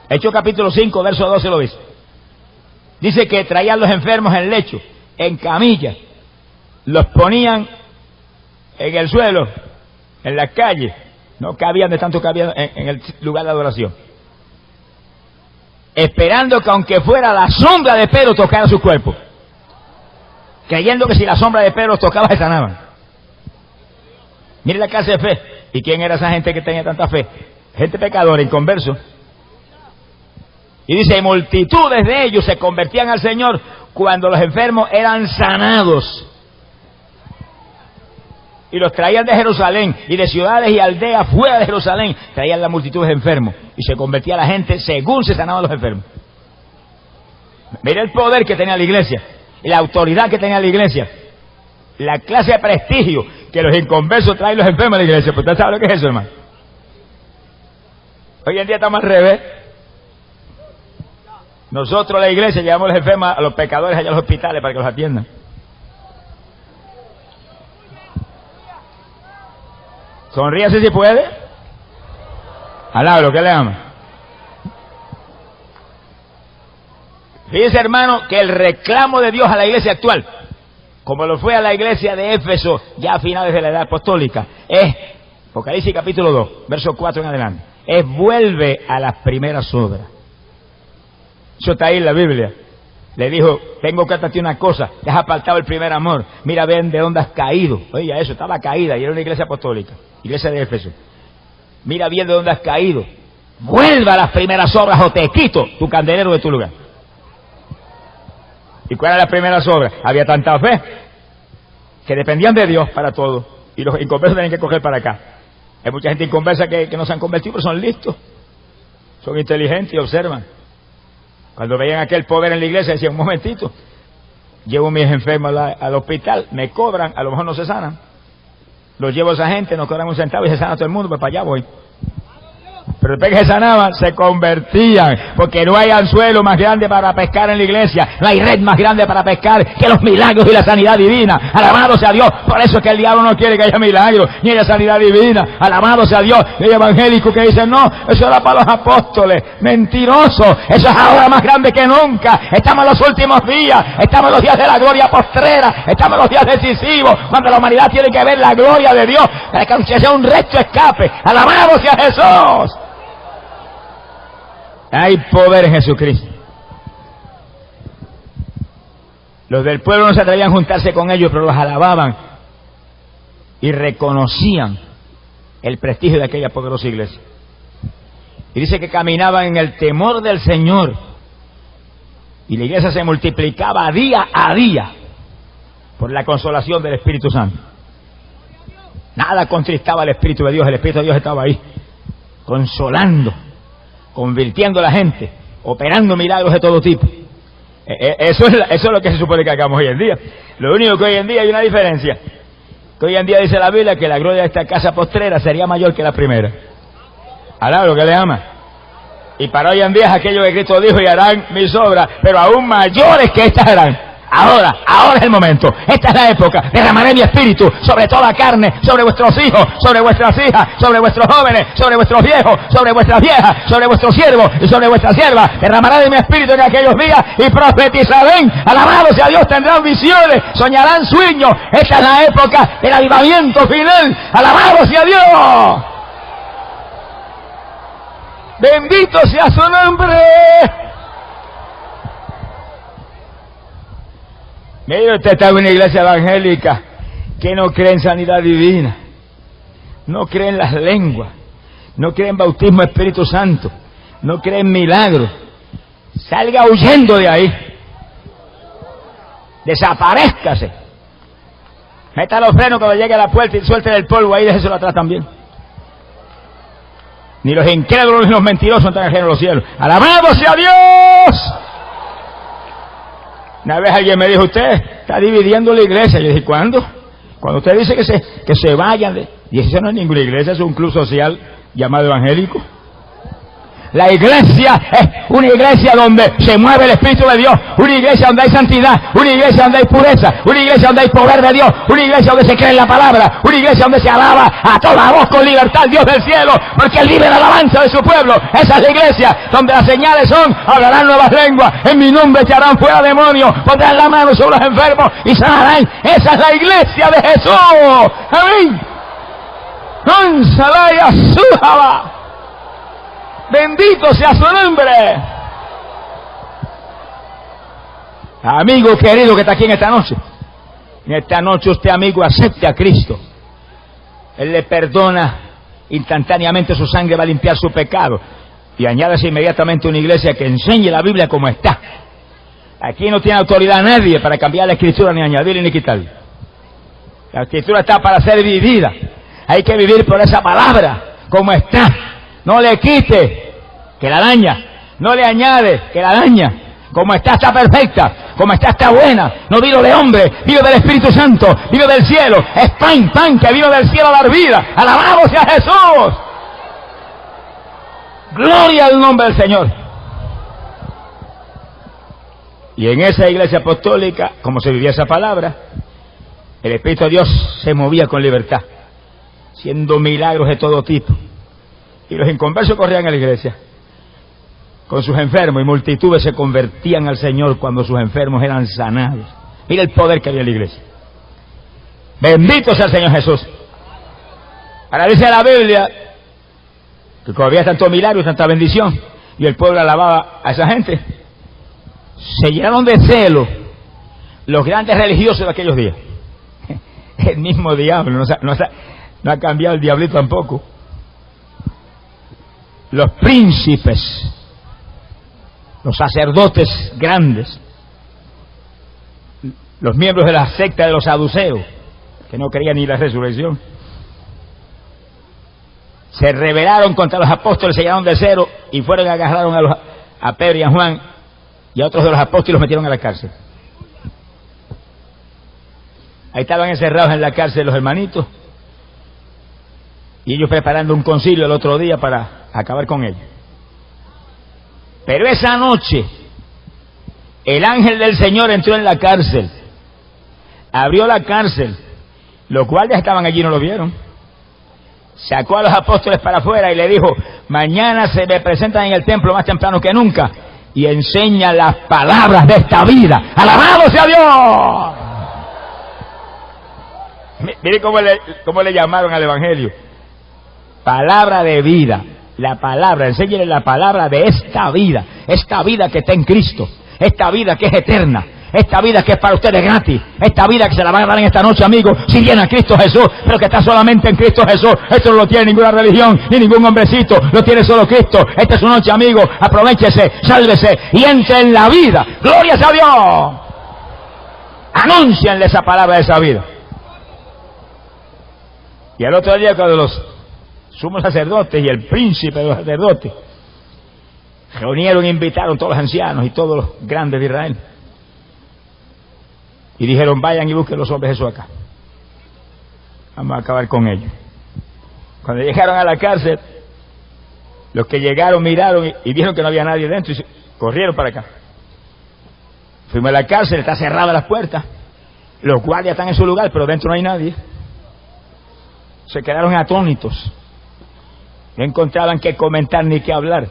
Hechos capítulo 5, verso 12 lo dice. Dice que traían los enfermos en lecho, en camilla, los ponían en el suelo, en las calles. No cabían de tanto cabían en el lugar de adoración. Esperando que aunque fuera la sombra de Pedro tocara su cuerpo. Creyendo que si la sombra de Pedro los tocaba se sanaban. Mire la clase de fe. ¿Y quién era esa gente que tenía tanta fe? Gente pecadora, inconverso. Y dice, multitudes de ellos se convertían al Señor cuando los enfermos eran sanados. Y los traían de Jerusalén y de ciudades y aldeas fuera de Jerusalén. Traían la multitud de enfermos y se convertía la gente según se sanaban los enfermos. Mira el poder que tenía la iglesia y la autoridad que tenía la iglesia, la clase de prestigio que los inconversos traen los enfermos a la iglesia. Pues usted sabe lo que es eso, hermano. Hoy en día estamos al revés. Nosotros, la iglesia, llevamos a los enfermos, a los pecadores allá a los hospitales para que los atiendan. Sonríase si puede. Alaba lo que le ama. Fíjense, hermano, que el reclamo de Dios a la iglesia actual, como lo fue a la iglesia de Éfeso ya a finales de la edad apostólica, es, Apocalipsis capítulo 2, verso 4 en adelante, es vuelve a las primeras obras. Eso está ahí en la Biblia. Le dijo, tengo que atarte una cosa, te has apartado el primer amor, mira, ven de dónde has caído. Oye, eso, estaba caída y era una iglesia apostólica, iglesia de Éfeso. Mira bien de dónde has caído, vuelva a las primeras obras o te quito tu candelero de tu lugar. ¿Y cuáles eran las primeras obras? Había tanta fe que dependían de Dios para todo, y los inconversos tenían que coger para acá. Hay mucha gente inconversa que no se han convertido, pero son listos, son inteligentes y observan. Cuando veían aquel poder en la iglesia decían, un momentito, llevo a mis enfermos al hospital, me cobran, a lo mejor no se sanan, los llevo a esa gente, nos cobran un centavo y se sana todo el mundo, pues para allá voy. Pero después que se sanaban, se convertían, porque no hay anzuelo más grande para pescar en la iglesia, no hay red más grande para pescar que los milagros y la sanidad divina. Alabado sea Dios. Por eso es que el diablo no quiere que haya milagros ni haya sanidad divina. Alabado sea Dios. Y hay evangélicos que dicen, no, eso era para los apóstoles. Mentiroso, eso es ahora más grande que nunca. Estamos en los últimos días, estamos en los días de la gloria postrera, estamos en los días decisivos, cuando la humanidad tiene que ver la gloria de Dios para que sea un recto escape. Alabado sea Jesús. Hay poder en Jesucristo. Los del pueblo no se atrevían a juntarse con ellos, pero los alababan y reconocían el prestigio de aquella poderosa iglesia. Y dice que caminaban en el temor del Señor, y la iglesia se multiplicaba día a día por la consolación del Espíritu Santo. Nada contristaba al Espíritu de Dios, el Espíritu de Dios estaba ahí, consolando, convirtiendo a la gente, operando milagros de todo tipo. Eso es lo que se supone que hagamos hoy en día. Lo único que hoy en día hay una diferencia, que hoy en día dice la Biblia que la gloria de esta casa postrera sería mayor que la primera. Alaba lo que le ama. Y para hoy en día es aquello que Cristo dijo, y harán mis obras, pero aún mayores que estas harán. Ahora es el momento, esta es la época. Derramaré mi espíritu sobre toda carne, sobre vuestros hijos, sobre vuestras hijas, sobre vuestros jóvenes, sobre vuestros viejos, sobre vuestras viejas, sobre vuestros siervos y sobre vuestras siervas. Derramaré de mi espíritu en aquellos días y profetizarán. Alabado sea Dios, tendrán visiones, soñarán sueños. Esta es la época del avivamiento final. Alabado sea Dios. Bendito sea su nombre. Mire, usted está en una iglesia evangélica que no cree en sanidad divina, no cree en las lenguas, no cree en bautismo Espíritu Santo, no cree en milagros. Salga huyendo de ahí, desaparezcase, meta los frenos cuando llegue a la puerta y suelte el polvo ahí, déjeselo atrás también. Ni los incrédulos ni los mentirosos entran al reino de los cielos. ¡Alabado sea Dios! Una vez alguien me dijo, usted está dividiendo la iglesia. Yo dije, ¿cuándo? Cuando usted dice que se vayan. Y eso no es ninguna iglesia, es un club social llamado evangélico. La iglesia es una iglesia donde se mueve el Espíritu de Dios, una iglesia donde hay santidad, una iglesia donde hay pureza, una iglesia donde hay poder de Dios, una iglesia donde se cree en la palabra, una iglesia donde se alaba a toda voz con libertad al Dios del cielo, porque Él vive la alabanza de su pueblo. Esa es la iglesia donde las señales son, hablarán nuevas lenguas, en mi nombre echarán fuera demonios, pondrán la mano sobre los enfermos y sanarán. Esa es la iglesia de Jesús. Amén. Salaya Sujaba. Bendito sea su nombre. Amigo querido que está aquí en esta noche usted, amigo, acepte a Cristo. Él le perdona instantáneamente, su sangre va a limpiar su pecado. Y añádase inmediatamente una iglesia que enseñe la Biblia como está. Aquí no tiene autoridad nadie para cambiar la Escritura, ni añadirle ni quitarle. La Escritura está para ser vivida. Hay que vivir por esa palabra como está. No le quite, que la daña. No le añade, que la daña. Como está perfecta. Como está buena. No vino de hombre, vino del Espíritu Santo, vino del cielo. Es pan que vino del cielo a dar vida. Alabado sea Jesús. Gloria al nombre del Señor. Y en esa iglesia apostólica, como se vivía esa palabra, el Espíritu de Dios se movía con libertad, haciendo milagros de todo tipo. Y los inconversos corrían a la iglesia. con sus enfermos, y multitudes se convertían al Señor cuando sus enfermos eran sanados. Mira el poder que había en la iglesia. Bendito sea el Señor Jesús. Ahora dice la Biblia que como había tanto milagro y tanta bendición, y el pueblo alababa a esa gente, se llenaron de celo los grandes religiosos de aquellos días. El mismo diablo, no ha cambiado el diablito tampoco. Los príncipes, los sacerdotes grandes, los miembros de la secta de los saduceos, que no creían ni en la resurrección, se rebelaron contra los apóstoles, se llenaron de celo y fueron y agarraron a Pedro y a Juan y a otros de los apóstoles y los metieron a la cárcel. Ahí estaban encerrados en la cárcel los hermanitos y ellos preparando un concilio el otro día para acabar con ellos. Pero esa noche el ángel del Señor entró en la cárcel, abrió la cárcel, los guardias estaban allí y no lo vieron. Sacó a los apóstoles para afuera y le dijo: mañana se me presentan en el templo más temprano que nunca y enseña las palabras de esta vida. ¡Alabado sea Dios! Mire cómo le llamaron al evangelio. Palabra de vida. La palabra, enséñale la palabra de esta vida que está en Cristo, esta vida que es eterna, esta vida que es para ustedes gratis, esta vida que se la van a dar en esta noche, amigos, si viene a Cristo Jesús, pero que está solamente en Cristo Jesús. Esto no lo tiene ninguna religión, ni ningún hombrecito, lo tiene solo Cristo. Esta es su noche, amigos, aprovéchese, sálvese y entre en la vida. ¡Gloria a Dios! Anúncianle esa palabra de esa vida. Y al otro día, cuando los sumos sacerdotes y el príncipe de los sacerdotes reunieron e invitaron todos los ancianos y todos los grandes de Israel y dijeron: vayan y busquen los hombres de Jesús acá, vamos a acabar con ellos. Cuando llegaron a la cárcel, los que llegaron miraron y vieron que no había nadie dentro y corrieron para acá. Fuimos a la cárcel, está cerrada las puertas, los guardias están en su lugar, pero dentro no hay nadie. Se quedaron atónitos, no encontraban qué comentar ni qué hablar.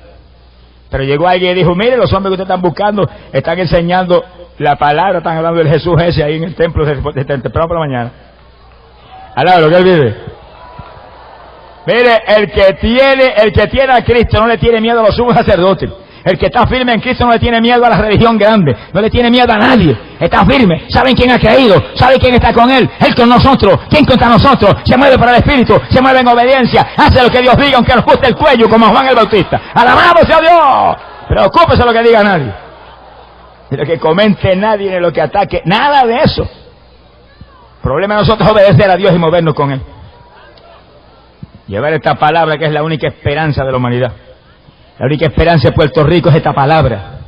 Pero llegó alguien y dijo: mire, los hombres que ustedes están buscando están enseñando la palabra, están hablando del Jesús ese ahí en el templo desde temprano por la mañana. Alaba lo que él vive. Mire, el que tiene a Cristo no le tiene miedo a los sumos sacerdotes. El que está firme en Cristo no le tiene miedo a la religión grande, no le tiene miedo a nadie. Está firme, saben quién ha creído, saben quién está con él con nosotros. ¿Quién contra nosotros? Se mueve para el Espíritu, se mueve en obediencia, hace lo que Dios diga aunque nos guste el cuello, como Juan el Bautista. ¡Alabado sea Dios! Preocúpese de lo que diga nadie, de lo que comente nadie, de lo que ataque, nada de eso. El problema de nosotros es obedecer a Dios y movernos con él. Llevar esta palabra que es la única esperanza de la humanidad. La única esperanza de Puerto Rico es esta palabra.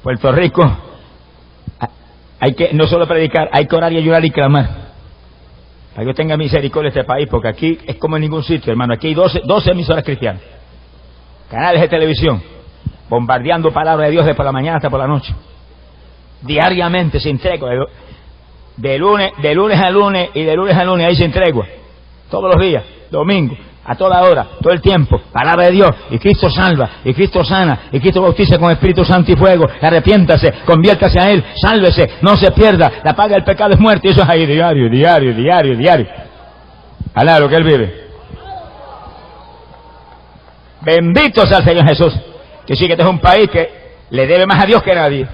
Puerto Rico, hay que no solo predicar, hay que orar y ayunar y clamar para que Dios tenga misericordia de este país, porque aquí es como en ningún sitio, hermano. Aquí hay 12 emisoras cristianas, canales de televisión, bombardeando palabra de Dios de por la mañana hasta por la noche, diariamente, sin tregua, de lunes a lunes y de lunes a lunes, ahí sin tregua, todos los días, domingo, a toda hora, todo el tiempo, palabra de Dios, y Cristo salva, y Cristo sana, y Cristo bautiza con Espíritu Santo y fuego. Arrepiéntase, conviértase a Él, sálvese, no se pierda, la paga del pecado es muerte, y eso es ahí diario. Alá lo que Él vive. Bendito sea el Señor Jesús, que sí que este es un país que le debe más a Dios que a nadie,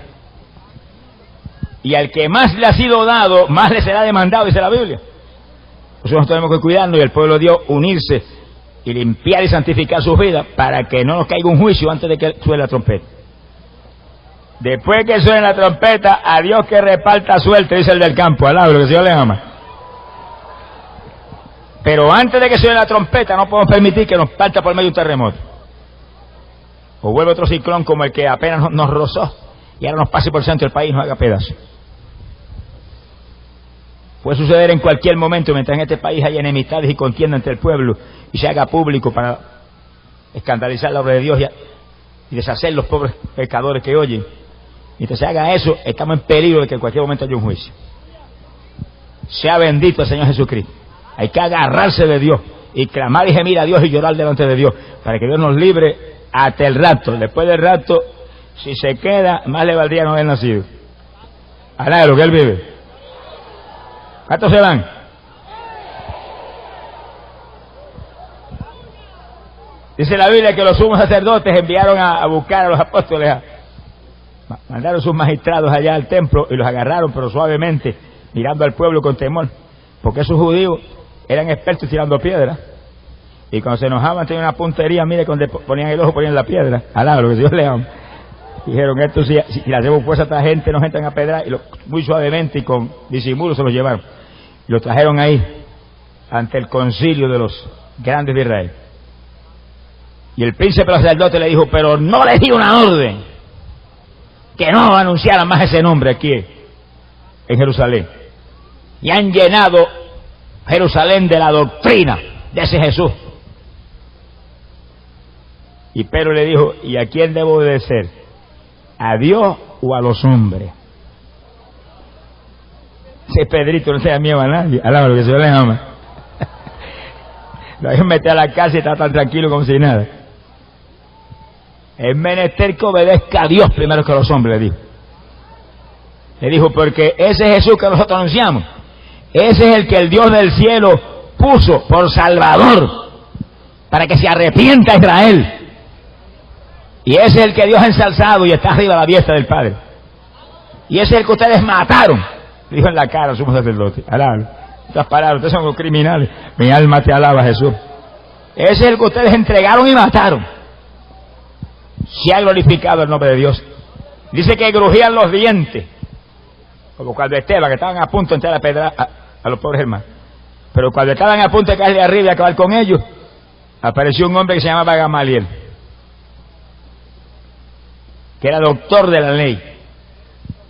y al que más le ha sido dado, más le será demandado, dice la Biblia. Nosotros tenemos que cuidarnos y el pueblo de Dios unirse y limpiar y santificar sus vidas para que no nos caiga un juicio antes de que suene la trompeta. Después que suene la trompeta, a Dios que reparta suerte, dice el del campo, alabro, que el Señor le ama. Pero antes de que suene la trompeta no podemos permitir que nos parta por medio de un terremoto, o vuelve otro ciclón como el que apenas nos rozó y ahora nos pase por el centro del país y nos haga pedazos. Puede suceder en cualquier momento mientras en este país haya enemistades y contienda entre el pueblo y se haga público para escandalizar la obra de Dios y deshacer los pobres pecadores que oyen. Mientras se haga eso, estamos en peligro de que en cualquier momento haya un juicio. Sea bendito el Señor Jesucristo. Hay que agarrarse de Dios y clamar y gemir a Dios y llorar delante de Dios para que Dios nos libre hasta el rapto. Después del rapto, si se queda, más le valdría no haber nacido. Alá de lo que él vive. ¿Cuántos se van? Dice la Biblia que los sumos sacerdotes enviaron a buscar a los apóstoles, mandaron sus magistrados allá al templo y los agarraron, pero suavemente, mirando al pueblo con temor, porque esos judíos eran expertos tirando piedras, y cuando se enojaban tenían una puntería, mire, cuando ponían el ojo ponían la piedra, alá, lo que Dios le ama. Dijeron, esto si le hacemos fuerza a esta gente, nos entran a pedrar, y muy suavemente y con disimulo se los llevaron, y los trajeron ahí, ante el concilio de los grandes de Israel. Y el príncipe sacerdote le dijo, pero no les di una orden que no anunciaran más ese nombre aquí en Jerusalén. Y han llenado Jerusalén de la doctrina de ese Jesús. Y Pedro le dijo, ¿y a quién debo obedecer? ¿A Dios o a los hombres? Ese Pedrito no se da miedo a nadie, alaba lo que se le ama. Lo dejan meter a la casa y está tan tranquilo como si nada. Es menester que obedezca a Dios primero que a los hombres, le dijo. Le dijo, porque ese Jesús que nosotros anunciamos, ese es el que el Dios del cielo puso por Salvador, para que se arrepienta Israel. Y ese es el que Dios ha ensalzado y está arriba a la diestra del Padre. Y ese es el que ustedes mataron, le dijo en la cara al sumo sacerdote. Alaba. Estas palabras, ustedes son los criminales. Mi alma te alaba, Jesús. Ese es el que ustedes entregaron y mataron. Se ha glorificado el nombre de Dios. Dice que crujían los dientes, como cuando Esteban, que estaban a punto de entrar a pedrar a los pobres hermanos. Pero cuando estaban a punto de caer de arriba y acabar con ellos, apareció un hombre que se llamaba Gamaliel, que era doctor de la ley,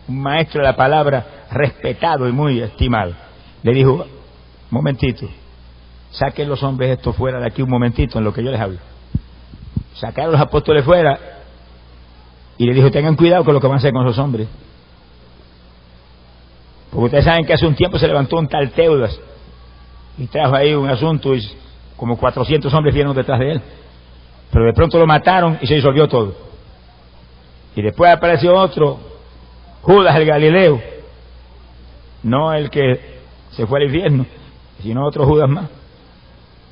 un maestro de la palabra respetado y muy estimado. Le dijo, un momentito, saquen los hombres estos fuera de aquí un momentito en lo que yo les hablo. Sacaron los apóstoles fuera y le dijo, tengan cuidado con lo que van a hacer con esos hombres, porque ustedes saben que hace un tiempo se levantó un tal Teudas y trajo ahí un asunto y como 400 hombres vinieron detrás de él, pero de pronto lo mataron y se disolvió todo. Y después apareció otro, Judas el Galileo, no el que se fue al infierno, sino otro Judas más,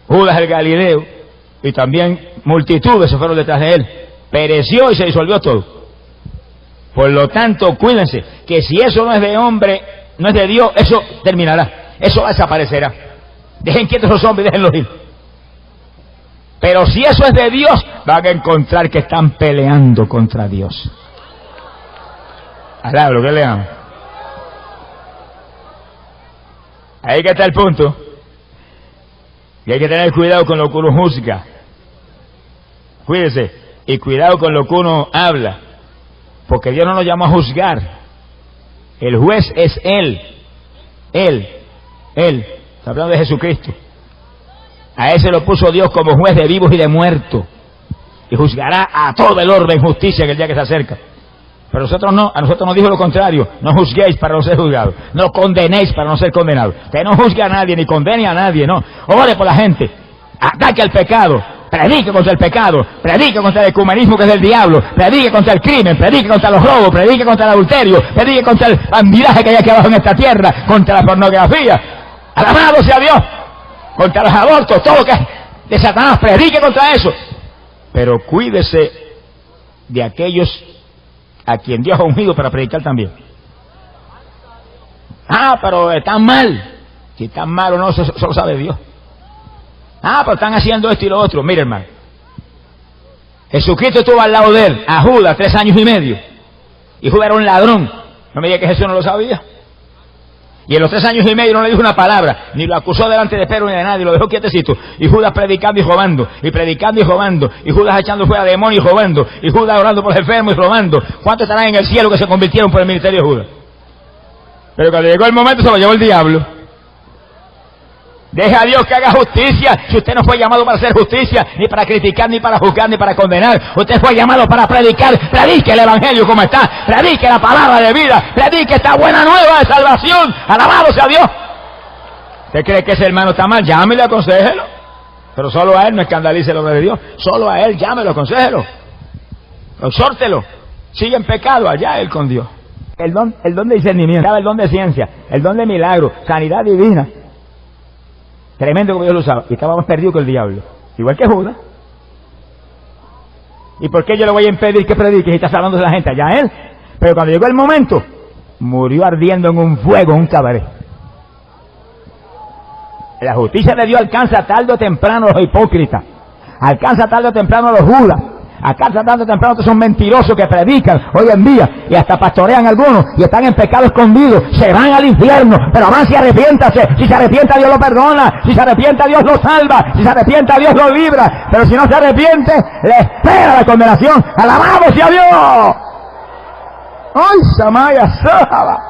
Judas el Galileo. Y también multitudes se fueron detrás de él. Pereció y se disolvió todo. Por lo tanto, cuídense, que si eso no es de hombre, no es de Dios, eso terminará, eso desaparecerá. Dejen quietos esos hombres y déjenlos ir. Pero si eso es de Dios, van a encontrar que están peleando contra Dios. Alá, lo que le amo. Ahí que está el punto. Y hay que tener cuidado con lo que uno juzga. Cuídese. Y cuidado con lo que uno habla. Porque Dios no nos llamó a juzgar. El juez es Él. Él. Está hablando de Jesucristo. A ese lo puso Dios como juez de vivos y de muertos. Y juzgará a todo el orden en justicia en el día que se acerca. Pero nosotros no, a nosotros nos dijo lo contrario. No juzguéis para no ser juzgados. No condenéis para no ser condenados. Usted no juzgue a nadie ni condene a nadie, no. Ore por la gente. Ataque al pecado. Predique contra el pecado. Predique contra el ecumenismo que es del diablo. Predique contra el crimen. Predique contra los robos. Predique contra el adulterio. Predique contra el bandidaje que hay aquí abajo en esta tierra. Contra la pornografía. Alabado sea Dios. Contra los abortos. Todo lo que es de Satanás. Predique contra eso. Pero cuídese de aquellos a quien Dios ha ungido para predicar también. Pero están mal. Si están mal o no, eso lo sabe Dios. Pero están haciendo esto y lo otro. Mire, hermano, Jesucristo estuvo al lado de él, a Judas, 3 años y medio. Y Judas era un ladrón. No me diga que Jesús no lo sabía. Y en los 3 años y medio no le dijo una palabra, ni lo acusó delante de Pedro ni de nadie, lo dejó quietecito. Y Judas predicando y robando, y predicando y robando, y Judas echando fuera demonios y robando, y Judas orando por los enfermos y robando. ¿Cuántos estarán en el cielo que se convirtieron por el ministerio de Judas? Pero cuando llegó el momento se lo llevó el diablo. Deja a Dios que haga justicia. Si usted no fue llamado para hacer justicia, ni para criticar, ni para juzgar, ni para condenar. Usted fue llamado para predicar. Predique el evangelio como está. Predique la palabra de vida. Predique esta buena nueva de salvación. Alabado sea Dios. ¿Usted cree que ese hermano está mal? Llámelo y aconsejelo. Pero solo a él, no escandalice el nombre de Dios. Solo a él, llámelo, aconsejelo. Exhórtelo. Sigue en pecado, allá él con Dios. El don de discernimiento, el don de ciencia, el don de milagro, sanidad divina. Tremendo como Dios lo usaba. Y estaba más perdido que el diablo. Igual que Judas. ¿Y por qué yo le voy a impedir que predique si está salvando a la gente? Allá él. Pero cuando llegó el momento, murió ardiendo en un fuego, en un cabaret. La justicia de Dios alcanza tarde o temprano a los hipócritas. Alcanza tarde o temprano a los Judas. Alcanza tarde o temprano a todos esos mentirosos que predican hoy en día y hasta pastorean algunos y están en pecado escondido. Se van al infierno, pero van si arrepiéntase. Si se arrepienta, Dios lo perdona. Si se arrepienta, Dios lo salva. Si se arrepienta, Dios lo libra. Pero si no se arrepiente, le espera la condenación. ¡Alabado sea Dios! ¡Ay, Samaya Saba!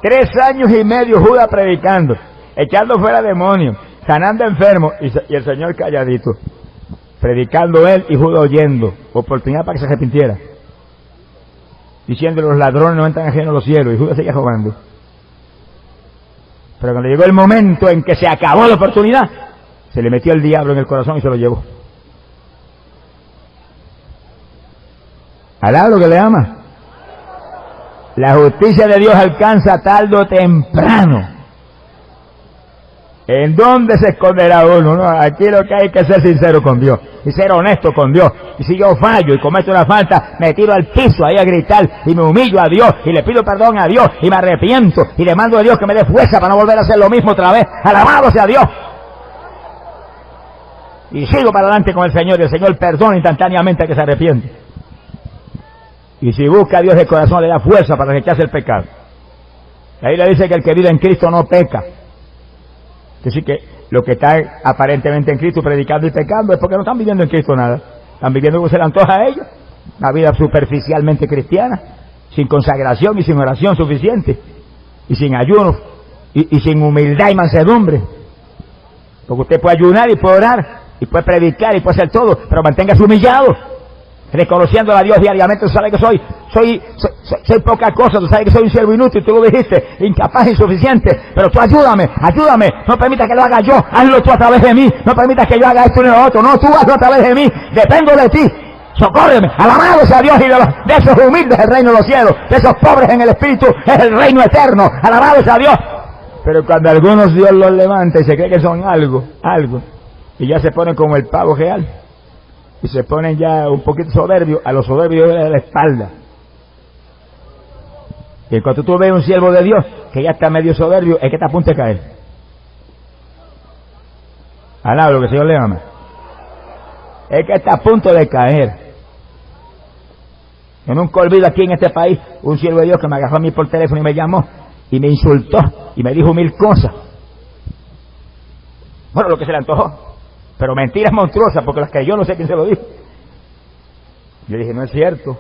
3 años y medio Judas predicando, echando fuera demonios, sanando enfermos, y el Señor calladito, predicando él y Judas oyendo, oportunidad para que se arrepintiera, diciendo los ladrones no entran ajenos a los cielos, y Judas seguía robando. Pero cuando llegó el momento en que se acabó la oportunidad, se le metió el diablo en el corazón y se lo llevó. ¿Alá lo que le ama? La justicia de Dios alcanza tarde o temprano. ¿En dónde se esconderá uno? No, aquí lo que hay que ser sincero con Dios y ser honesto con Dios. Y si yo fallo y cometo una falta, me tiro al piso ahí a gritar y me humillo a Dios y le pido perdón a Dios y me arrepiento y le mando a Dios que me dé fuerza para no volver a hacer lo mismo otra vez. Alabado sea Dios. Y sigo para adelante con el Señor y el Señor perdona instantáneamente a que se arrepiente. Y si busca a Dios de corazón, le da fuerza para rechazar el pecado. Ahí le dice que el que vive en Cristo no peca. Es decir, que los que están aparentemente en Cristo predicando y pecando es porque no están viviendo en Cristo nada. Están viviendo como se le antoja a ellos. Una vida superficialmente cristiana, sin consagración y sin oración suficiente. Y sin ayuno, y sin humildad y mansedumbre. Porque usted puede ayunar y puede orar, y puede predicar y puede hacer todo, pero manténgase humillado. Reconociendo a Dios diariamente. Tú sabes que soy poca cosa, tú sabes que soy un siervo inútil, tú lo dijiste, incapaz, insuficiente, pero tú ayúdame, no permitas que lo haga yo, hazlo tú a través de mí, no permitas que yo haga esto ni lo otro, no, tú hazlo a través de mí, dependo de ti, socórreme, alabado sea Dios, y de esos humildes el reino de los cielos, de esos pobres en el espíritu es el reino eterno, alabado sea Dios. Pero cuando algunos Dios los levanta y se cree que son algo, y ya se ponen como el pavo real, y se ponen ya un poquito soberbios, a los soberbios de la espalda. Y cuando tú ves un siervo de Dios que ya está medio soberbio, es que está a punto de caer. Alaba lo que el Señor le ama. Es que está a punto de caer. Yo nunca olvido aquí en este país un siervo de Dios que me agarró a mí por teléfono y me llamó y me insultó y me dijo 1000 cosas. Bueno, lo que se le antojó. Pero mentiras monstruosas, porque las que yo no sé quién se lo dijo. Yo dije, no es cierto.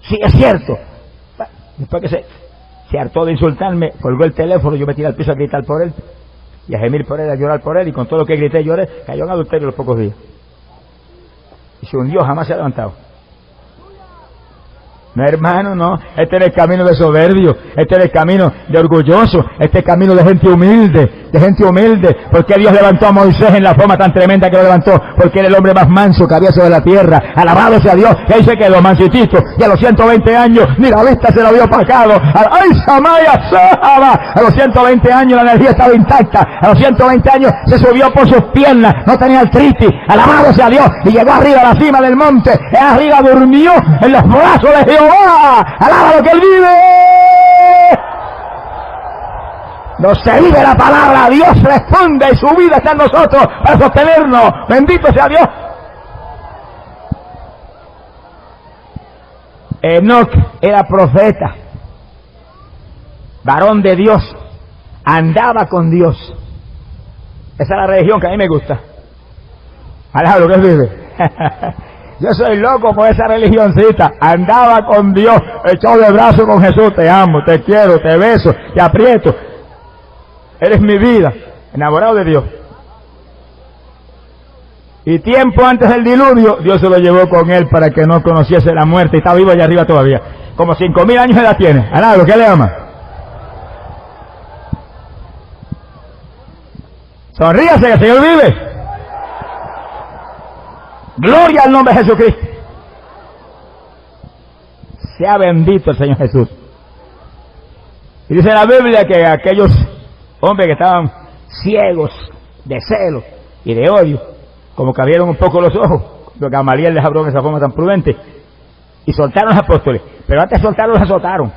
Sí, es cierto. Después que se hartó de insultarme, colgó el teléfono, yo me tiré al piso a gritar por él, y a gemir por él, a llorar por él, y con todo lo que grité y lloré, cayó en adulterio los pocos días. Y se hundió, jamás se ha levantado. No, hermano, no. Este es el camino de soberbio. Este es el camino de orgulloso. Este es el camino de gente humilde. De gente humilde. Porque Dios levantó a Moisés en la forma tan tremenda que lo levantó. Porque era el hombre más manso que había sobre la tierra. Alabado sea Dios. Que ahí se quedó mansitito. Y a los 120 años, ni la vista se lo había opacado. ¡Ay, Samaya Saba! A los 120 años la energía estaba intacta. A los 120 años se subió por sus piernas. No tenía artritis. Alabado sea Dios. Y llegó arriba a la cima del monte. Y arriba durmió en los brazos de Dios. ¡Alaba lo que Él vive! No se vive la palabra, Dios responde y su vida está en nosotros para sostenernos. Bendito sea Dios. Enoc era profeta, varón de Dios, andaba con Dios. Esa es la religión que a mí me gusta. Alaba lo que Él vive. Yo soy loco por esa religioncita. Andaba con Dios, echado de brazo con Jesús. Te amo, te quiero, te beso, te aprieto. Eres mi vida, enamorado de Dios. Y tiempo antes del diluvio, Dios se lo llevó con él para que no conociese la muerte. Y está vivo allá arriba todavía. Como 5000 años de edad tiene. Alaba lo que le ama. Sonríase, que el Señor vive. Gloria al nombre de Jesucristo. Sea bendito el Señor Jesús. Y dice la Biblia que aquellos hombres que estaban ciegos de celo y de odio, como que abrieron un poco los ojos, lo que Gamaliel les habló de esa forma tan prudente, y soltaron a los apóstoles. Pero antes de soltarlos, los azotaron.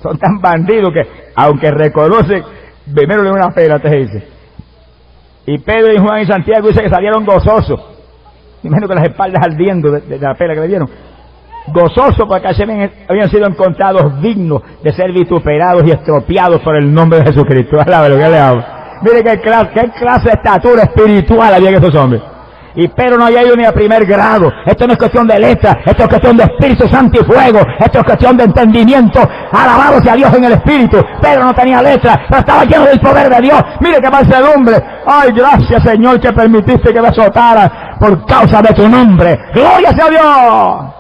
Son tan bandidos que, aunque reconocen, primero le dan una pela, te dice. Y Pedro y Juan y Santiago dice que salieron gozosos, imagino que las espaldas ardiendo de la pela que le dieron, gozosos porque habían sido encontrados dignos de ser vituperados y estropeados por el nombre de Jesucristo. Alábalo, que le hablo. Mire qué clase de estatura espiritual había en esos hombres. Y Pedro no había ido ni a primer grado. Esto no es cuestión de letra, esto es cuestión de Espíritu Santo y fuego, esto es cuestión de entendimiento. Alabado sea Dios en el Espíritu. Pedro no tenía letra, pero estaba lleno del poder de Dios. Mire qué mansedumbre. Ay, gracias Señor que permitiste que me azotara por causa de tu nombre. Gloria sea a Dios.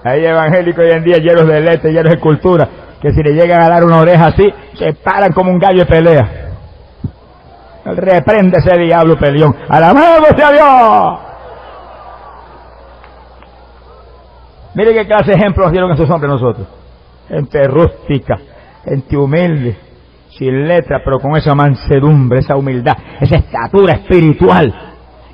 Hay evangélicos hoy en día llenos de letra, llenos de cultura, que si le llegan a dar una oreja así, se paran como un gallo de pelea. Reprende ese diablo peleón. ¡Alabado sea Dios! Mire qué clase de ejemplos dieron esos hombres nosotros. Gente rústica, gente humilde, sin letra, pero con esa mansedumbre, esa humildad, esa estatura espiritual,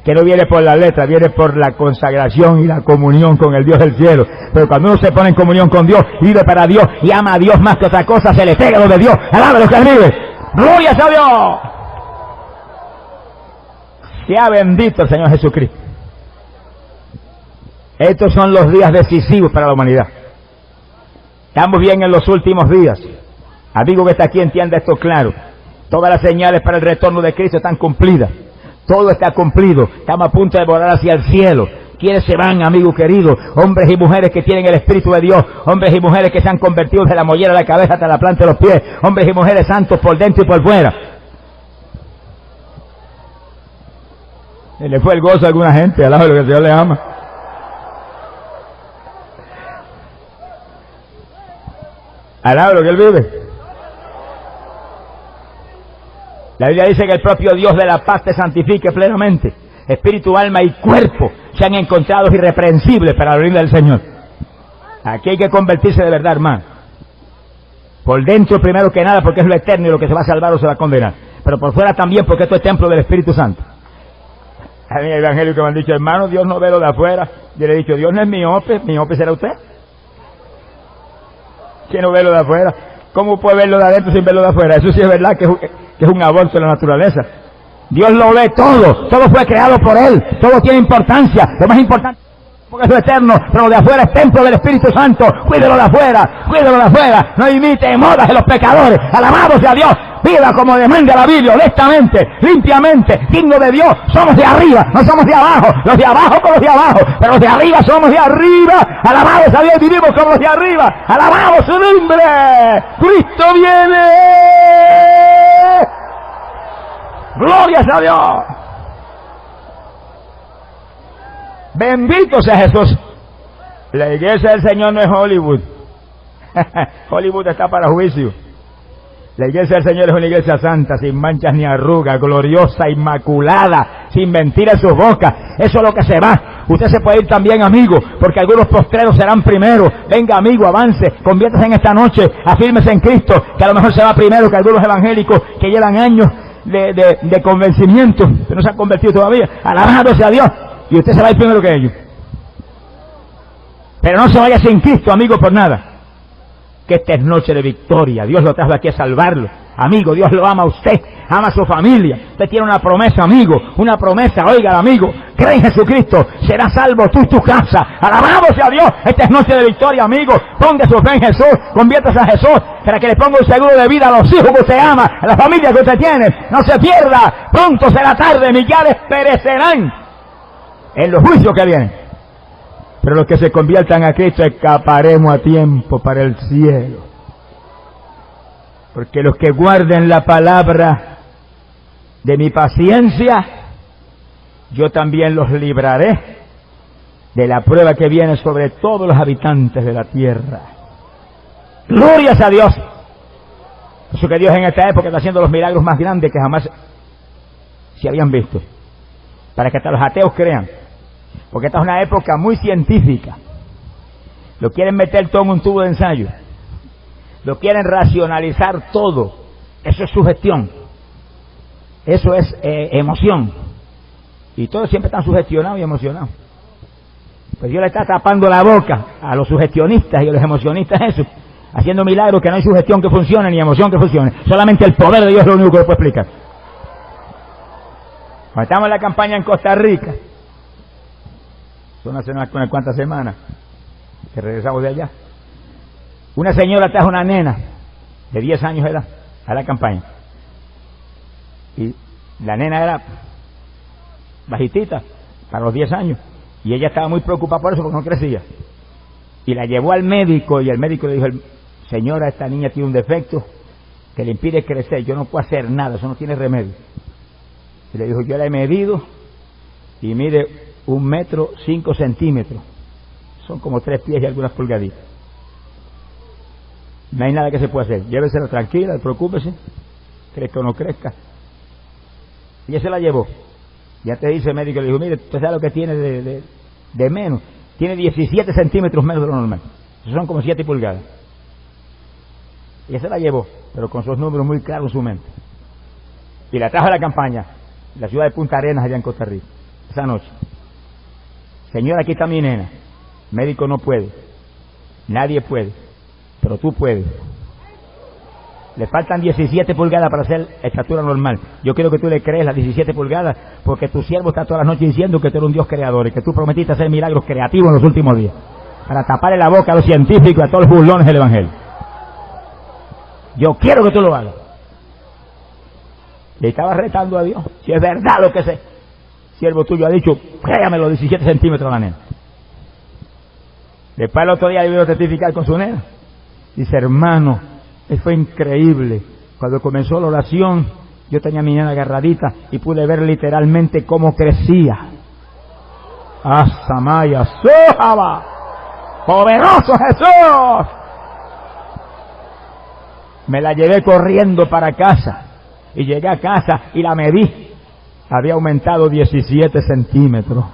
que no viene por la letra, viene por la consagración y la comunión con el Dios del cielo. Pero cuando uno se pone en comunión con Dios, vive para Dios y ama a Dios más que otra cosa, se le pega lo de Dios. ¡Alaba lo que él vive! ¡Gloria sea a Dios! Sea bendito el Señor Jesucristo. Estos son los días decisivos para la humanidad. Estamos bien en los últimos días. Amigo que está aquí, entienda esto claro. Todas las señales para el retorno de Cristo están cumplidas. Todo está cumplido. Estamos a punto de volar hacia el cielo. ¿Quiénes se van, amigo querido? Hombres y mujeres que tienen el Espíritu de Dios. Hombres y mujeres que se han convertido desde la mollera de la cabeza hasta la planta de los pies. Hombres y mujeres santos por dentro y por fuera. Se le fue el gozo a alguna gente, alaba lo que el Señor le ama. Alaba lo que él vive. La Biblia dice que el propio Dios de la paz te santifique plenamente. Espíritu, alma y cuerpo sean encontrados irreprensibles para la gloria del Señor. Aquí hay que convertirse de verdad, hermano. Por dentro primero que nada, porque es lo eterno y lo que se va a salvar o se va a condenar. Pero por fuera también, porque esto es templo del Espíritu Santo. A mí el evangelio que me han dicho, hermano, Dios no ve lo de afuera. Yo le he dicho, Dios no es miope será usted. ¿Quién no ve lo de afuera? ¿Cómo puede ver lo de adentro sin ver lo de afuera? Eso sí es verdad que es un aborto de la naturaleza. Dios lo ve todo fue creado por Él, todo tiene importancia, lo más importante porque es lo eterno, pero lo de afuera es templo del Espíritu Santo. Cuídelo de afuera, no imite modas de los pecadores, alabado sea Dios. Viva como demanda la Biblia, honestamente, limpiamente, digno de Dios. Somos de arriba, no somos de abajo. Los de abajo con los de abajo, pero los de arriba somos de arriba. Alabado sea Dios, vivimos como los de arriba. Alabado su nombre. Cristo viene. Gloria a Dios. Bendito sea Jesús. La iglesia del Señor no es Hollywood. Hollywood está para juicio. La iglesia del Señor es una iglesia santa, sin manchas ni arrugas, gloriosa, inmaculada, sin mentira en sus bocas. Eso es lo que se va. Usted se puede ir también, amigo, porque algunos postreros serán primero. Venga, amigo, avance, conviértase en esta noche, afírmese en Cristo, que a lo mejor se va primero que algunos evangélicos que llevan años de convencimiento, que no se han convertido todavía. Alabado sea Dios. Y usted se va a ir primero que ellos. Pero no se vaya sin Cristo, amigo, por nada. Que esta es noche de victoria. Dios lo trajo aquí a salvarlo. Amigo, Dios lo ama a usted, ama a su familia. Usted tiene una promesa, amigo, una promesa. Oiga, amigo, cree en Jesucristo, será salvo tú y tu casa. Alabado sea Dios. Esta es noche de victoria, amigo. Ponga su fe en Jesús, conviértase a Jesús para que le ponga un seguro de vida a los hijos que usted ama, a la familia que usted tiene. No se pierda, pronto será tarde, millares perecerán en los juicios que vienen. Pero los que se conviertan a Cristo escaparemos a tiempo para el cielo. Porque los que guarden la palabra de mi paciencia, yo también los libraré de la prueba que viene sobre todos los habitantes de la tierra. ¡Glorias a Dios! Por eso que Dios en esta época está haciendo los milagros más grandes que jamás se habían visto. para que hasta los ateos crean, porque esta es una época muy científica. Lo quieren meter todo en un tubo de ensayo, lo quieren racionalizar todo. Eso es sugestión, eso es emoción, y todos siempre están sugestionados y emocionados. Pues Dios le está tapando la boca a los sugestionistas y a los emocionistas, eso, haciendo milagros que no hay sugestión que funcione ni emoción que funcione. Solamente el poder de Dios es lo único que lo puede explicar. Cuando estamos en la campaña en Costa Rica, son hace unas cuantas semanas que regresamos de allá, una señora trajo una nena de 10 años de edad a la campaña, y la nena era bajitita para los 10 años, y ella estaba muy preocupada por eso porque no crecía, y la llevó al médico, y el médico le dijo: señora, esta niña tiene un defecto que le impide crecer, yo no puedo hacer nada, eso no tiene remedio. Y le dijo: yo la he medido y mide 1 metro 5 centímetros, son como 3 pies y algunas pulgaditas, no hay nada que se pueda hacer, llévesela tranquila, preocúpese, crezca o no crezca. Y ella se la llevó, ya te dice el médico, le dijo: mire, usted sabe lo que tiene de menos, tiene 17 centímetros menos de lo normal, eso son como 7 pulgadas. Y ella se la llevó, pero con sus números muy claros en su mente, y la trajo a la campaña, la ciudad de Punta Arenas, allá en Costa Rica, esa noche. Señora, aquí está mi nena. Médico no puede, nadie puede, pero tú puedes. Le faltan 17 pulgadas para hacer estatura normal. Yo quiero que tú le crees las 17 pulgadas, porque tu siervo está toda la noche diciendo que tú eres un Dios creador y que tú prometiste hacer milagros creativos en los últimos días, para taparle la boca a los científicos y a todos los burlones del Evangelio. Yo quiero que tú lo hagas. Y estaba retando a Dios: si es verdad lo que ese siervo tuyo ha dicho, créame los 17 centímetros a la nena. Después el otro día yo iba a testificar con su nena. Dice: hermano, fue increíble. Cuando comenzó la oración, yo tenía a mi nena agarradita y pude ver literalmente cómo crecía. ¡Asamaya! ¡Sójaba! ¡Poderoso Jesús! Me la llevé corriendo para casa. Y llegué a casa y la medí. Había aumentado 17 centímetros.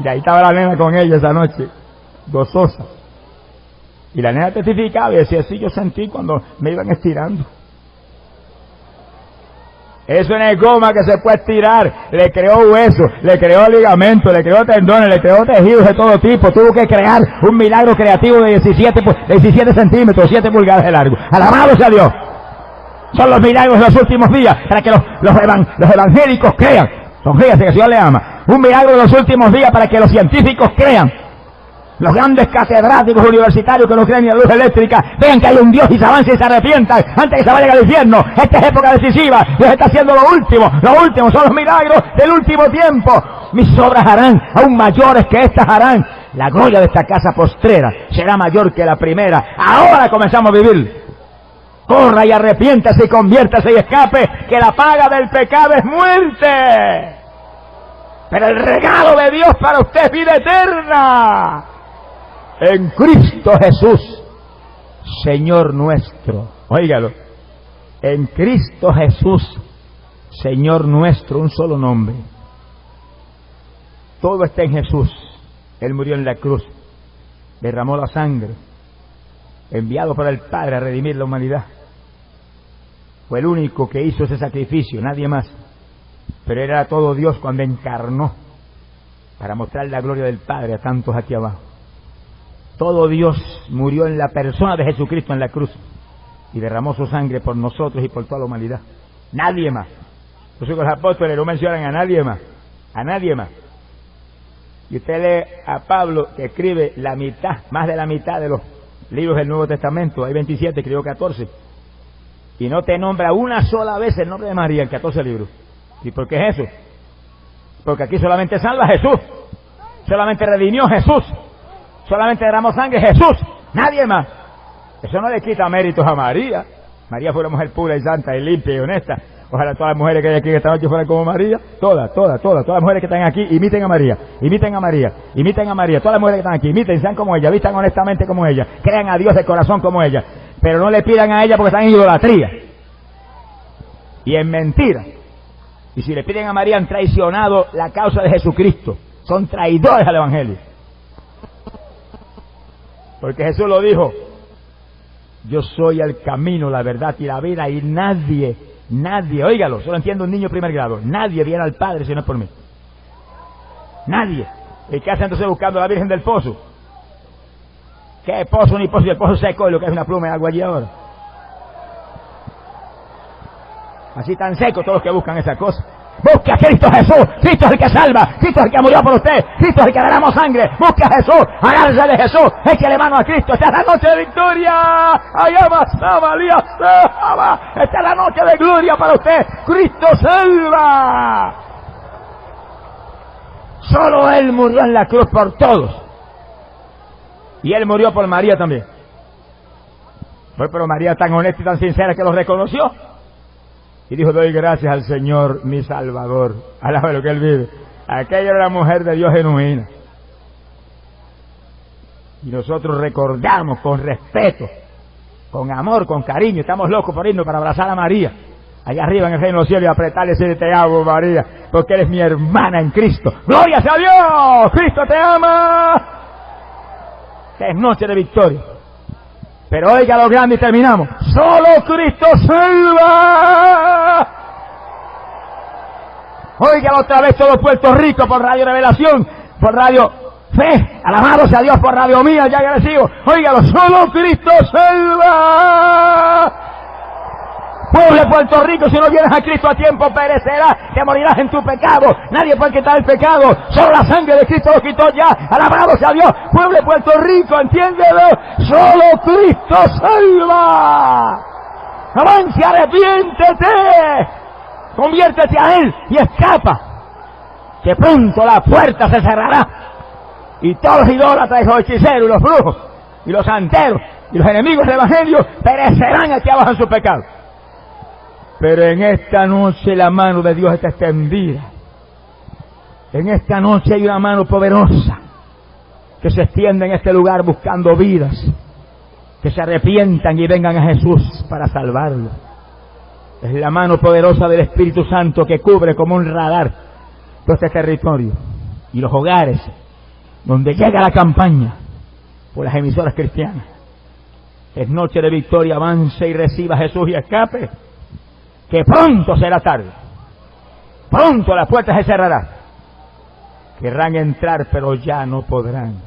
Y ahí estaba la nena con ella esa noche, gozosa. Y la nena testificaba y decía: sí, yo sentí cuando me iban estirando. Eso no es goma que se puede estirar. Le creó hueso, le creó ligamento, le creó tendones, le creó tejidos de todo tipo. Tuvo que crear un milagro creativo de 17 centímetros, 7 pulgadas de largo. Alabado sea Dios. Son los milagros de los últimos días, para que los evangélicos crean. Sonríase, que el Señor le ama. Un milagro de los últimos días para que los científicos crean. Los grandes catedráticos universitarios que no creen ni la luz eléctrica, vean que hay un Dios y se avancen y se arrepientan antes que se vayan al infierno. Esta es época decisiva. Dios está haciendo lo último. Lo último son los milagros del último tiempo. Mis obras harán, aún mayores que estas harán. La gloria de esta casa postrera será mayor que la primera. Ahora comenzamos a vivir. Corra y arrepiéntase y conviértase y escape, que la paga del pecado es muerte. Pero el regalo de Dios para usted es vida eterna. En Cristo Jesús, Señor nuestro. Óigalo. En Cristo Jesús, Señor nuestro, un solo nombre. Todo está en Jesús. Él murió en la cruz, derramó la sangre, enviado por el Padre a redimir la humanidad. Fue el único que hizo ese sacrificio, nadie más. Pero era todo Dios cuando encarnó, para mostrar la gloria del Padre a tantos aquí abajo. Todo Dios murió en la persona de Jesucristo en la cruz y derramó su sangre por nosotros y por toda la humanidad. Nadie más. Por eso los apóstoles no mencionan a nadie más. A nadie más. Y usted lee a Pablo, que escribe la mitad, más de la mitad de los libros del Nuevo Testamento. Hay 27, escribió 14. Y no te nombra una sola vez el nombre de María en 14 libros. ¿Y por qué es eso? Porque aquí solamente salva Jesús. Solamente redimió Jesús. Solamente derramó sangre Jesús. Nadie más. Eso no le quita méritos a María. María fue una mujer pura y santa y limpia y honesta. Ojalá todas las mujeres que hay aquí esta noche fueran como María. Todas las mujeres que están aquí imiten a María. Imiten a María. Imiten a María. Todas las mujeres que están aquí imiten, sean como ella, vistan honestamente como ella, crean a Dios de corazón como ella. Pero no le pidan a ella porque están en idolatría y en mentira Y si le piden a María, han traicionado la causa de Jesucristo. Son traidores al Evangelio. Porque Jesús lo dijo: yo soy el camino, la verdad y la vida, y nadie, óigalo, solo entiende un niño de primer grado, nadie viene al Padre si no es por mí. Nadie. ¿Y qué hace entonces buscando a la Virgen del Pozo? ¿Qué pozo ni pozo? Y el pozo seco es lo que es una pluma de agua allí ahora. Así tan seco todos los que buscan esa cosa. Busque a Cristo Jesús. Cristo es el que salva. Cristo es el que murió por usted. Cristo es el que derramó sangre. Busque a Jesús. Agárrese de Jesús. Échele mano a Cristo. Esta es la noche de victoria. Esta es la noche de gloria para usted. Cristo salva. Solo Él murió en la cruz por todos. Y Él murió por María también. Pero María tan honesta y tan sincera que lo reconoció. Y dijo: doy gracias al Señor, mi Salvador. Alaba lo que Él vive. Aquella era la mujer de Dios genuina. Y nosotros recordamos con respeto, con amor, con cariño. Estamos locos por irnos para abrazar a María, allá arriba en el reino de los cielos, y apretarle y decirle: te amo, María, porque eres mi hermana en Cristo. ¡Gloria sea a Dios! ¡Cristo te ama! Es noche de victoria. Pero oiga lo grande y terminamos. ¡Solo Cristo salva! Óigalo otra vez todo Puerto Rico por Radio Revelación, por Radio Fe. Alabado sea Dios por Radio Mía, ya agradecido. Óigalo, solo Cristo salva. Pueblo de Puerto Rico, si no vienes a Cristo a tiempo, perecerás, te morirás en tu pecado. Nadie puede quitar el pecado, solo la sangre de Cristo lo quitó ya. Alabado sea Dios. Pueblo de Puerto Rico, entiéndelo, solo Cristo salva. Avance, arrepiéntete, conviértete a Él y escapa, que pronto la puerta se cerrará y todos los idólatras y los hechiceros y los brujos y los santeros y los enemigos del Evangelio perecerán aquí abajo en su pecado. Pero en esta noche la mano de Dios está extendida. En esta noche hay una mano poderosa que se extiende en este lugar buscando vidas que se arrepientan y vengan a Jesús para salvarlos. Es la mano poderosa del Espíritu Santo que cubre como un radar todo este territorio y los hogares donde llega la campaña por las emisoras cristianas. Es noche de victoria. Avance y reciba a Jesús y escape, que pronto será tarde. Pronto la puerta se cerrará. Querrán entrar, pero ya no podrán.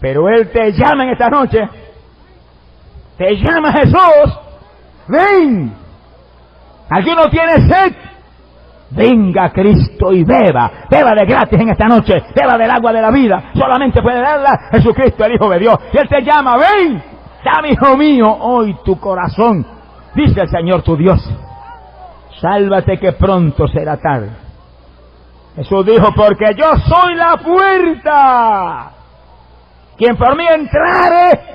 Pero Él te llama en esta noche. Te llama Jesús. Ven. ¿Alguno tiene sed? Venga a Cristo y beba. Beba de gratis en esta noche. Beba del agua de la vida. Solamente puede darla Jesucristo, el Hijo de Dios. Y Él te llama. Ven. Dame, hijo mío, hoy tu corazón. Dice el Señor tu Dios: sálvate, que pronto será tarde. Jesús dijo: porque yo soy la puerta. Quien por mí entrare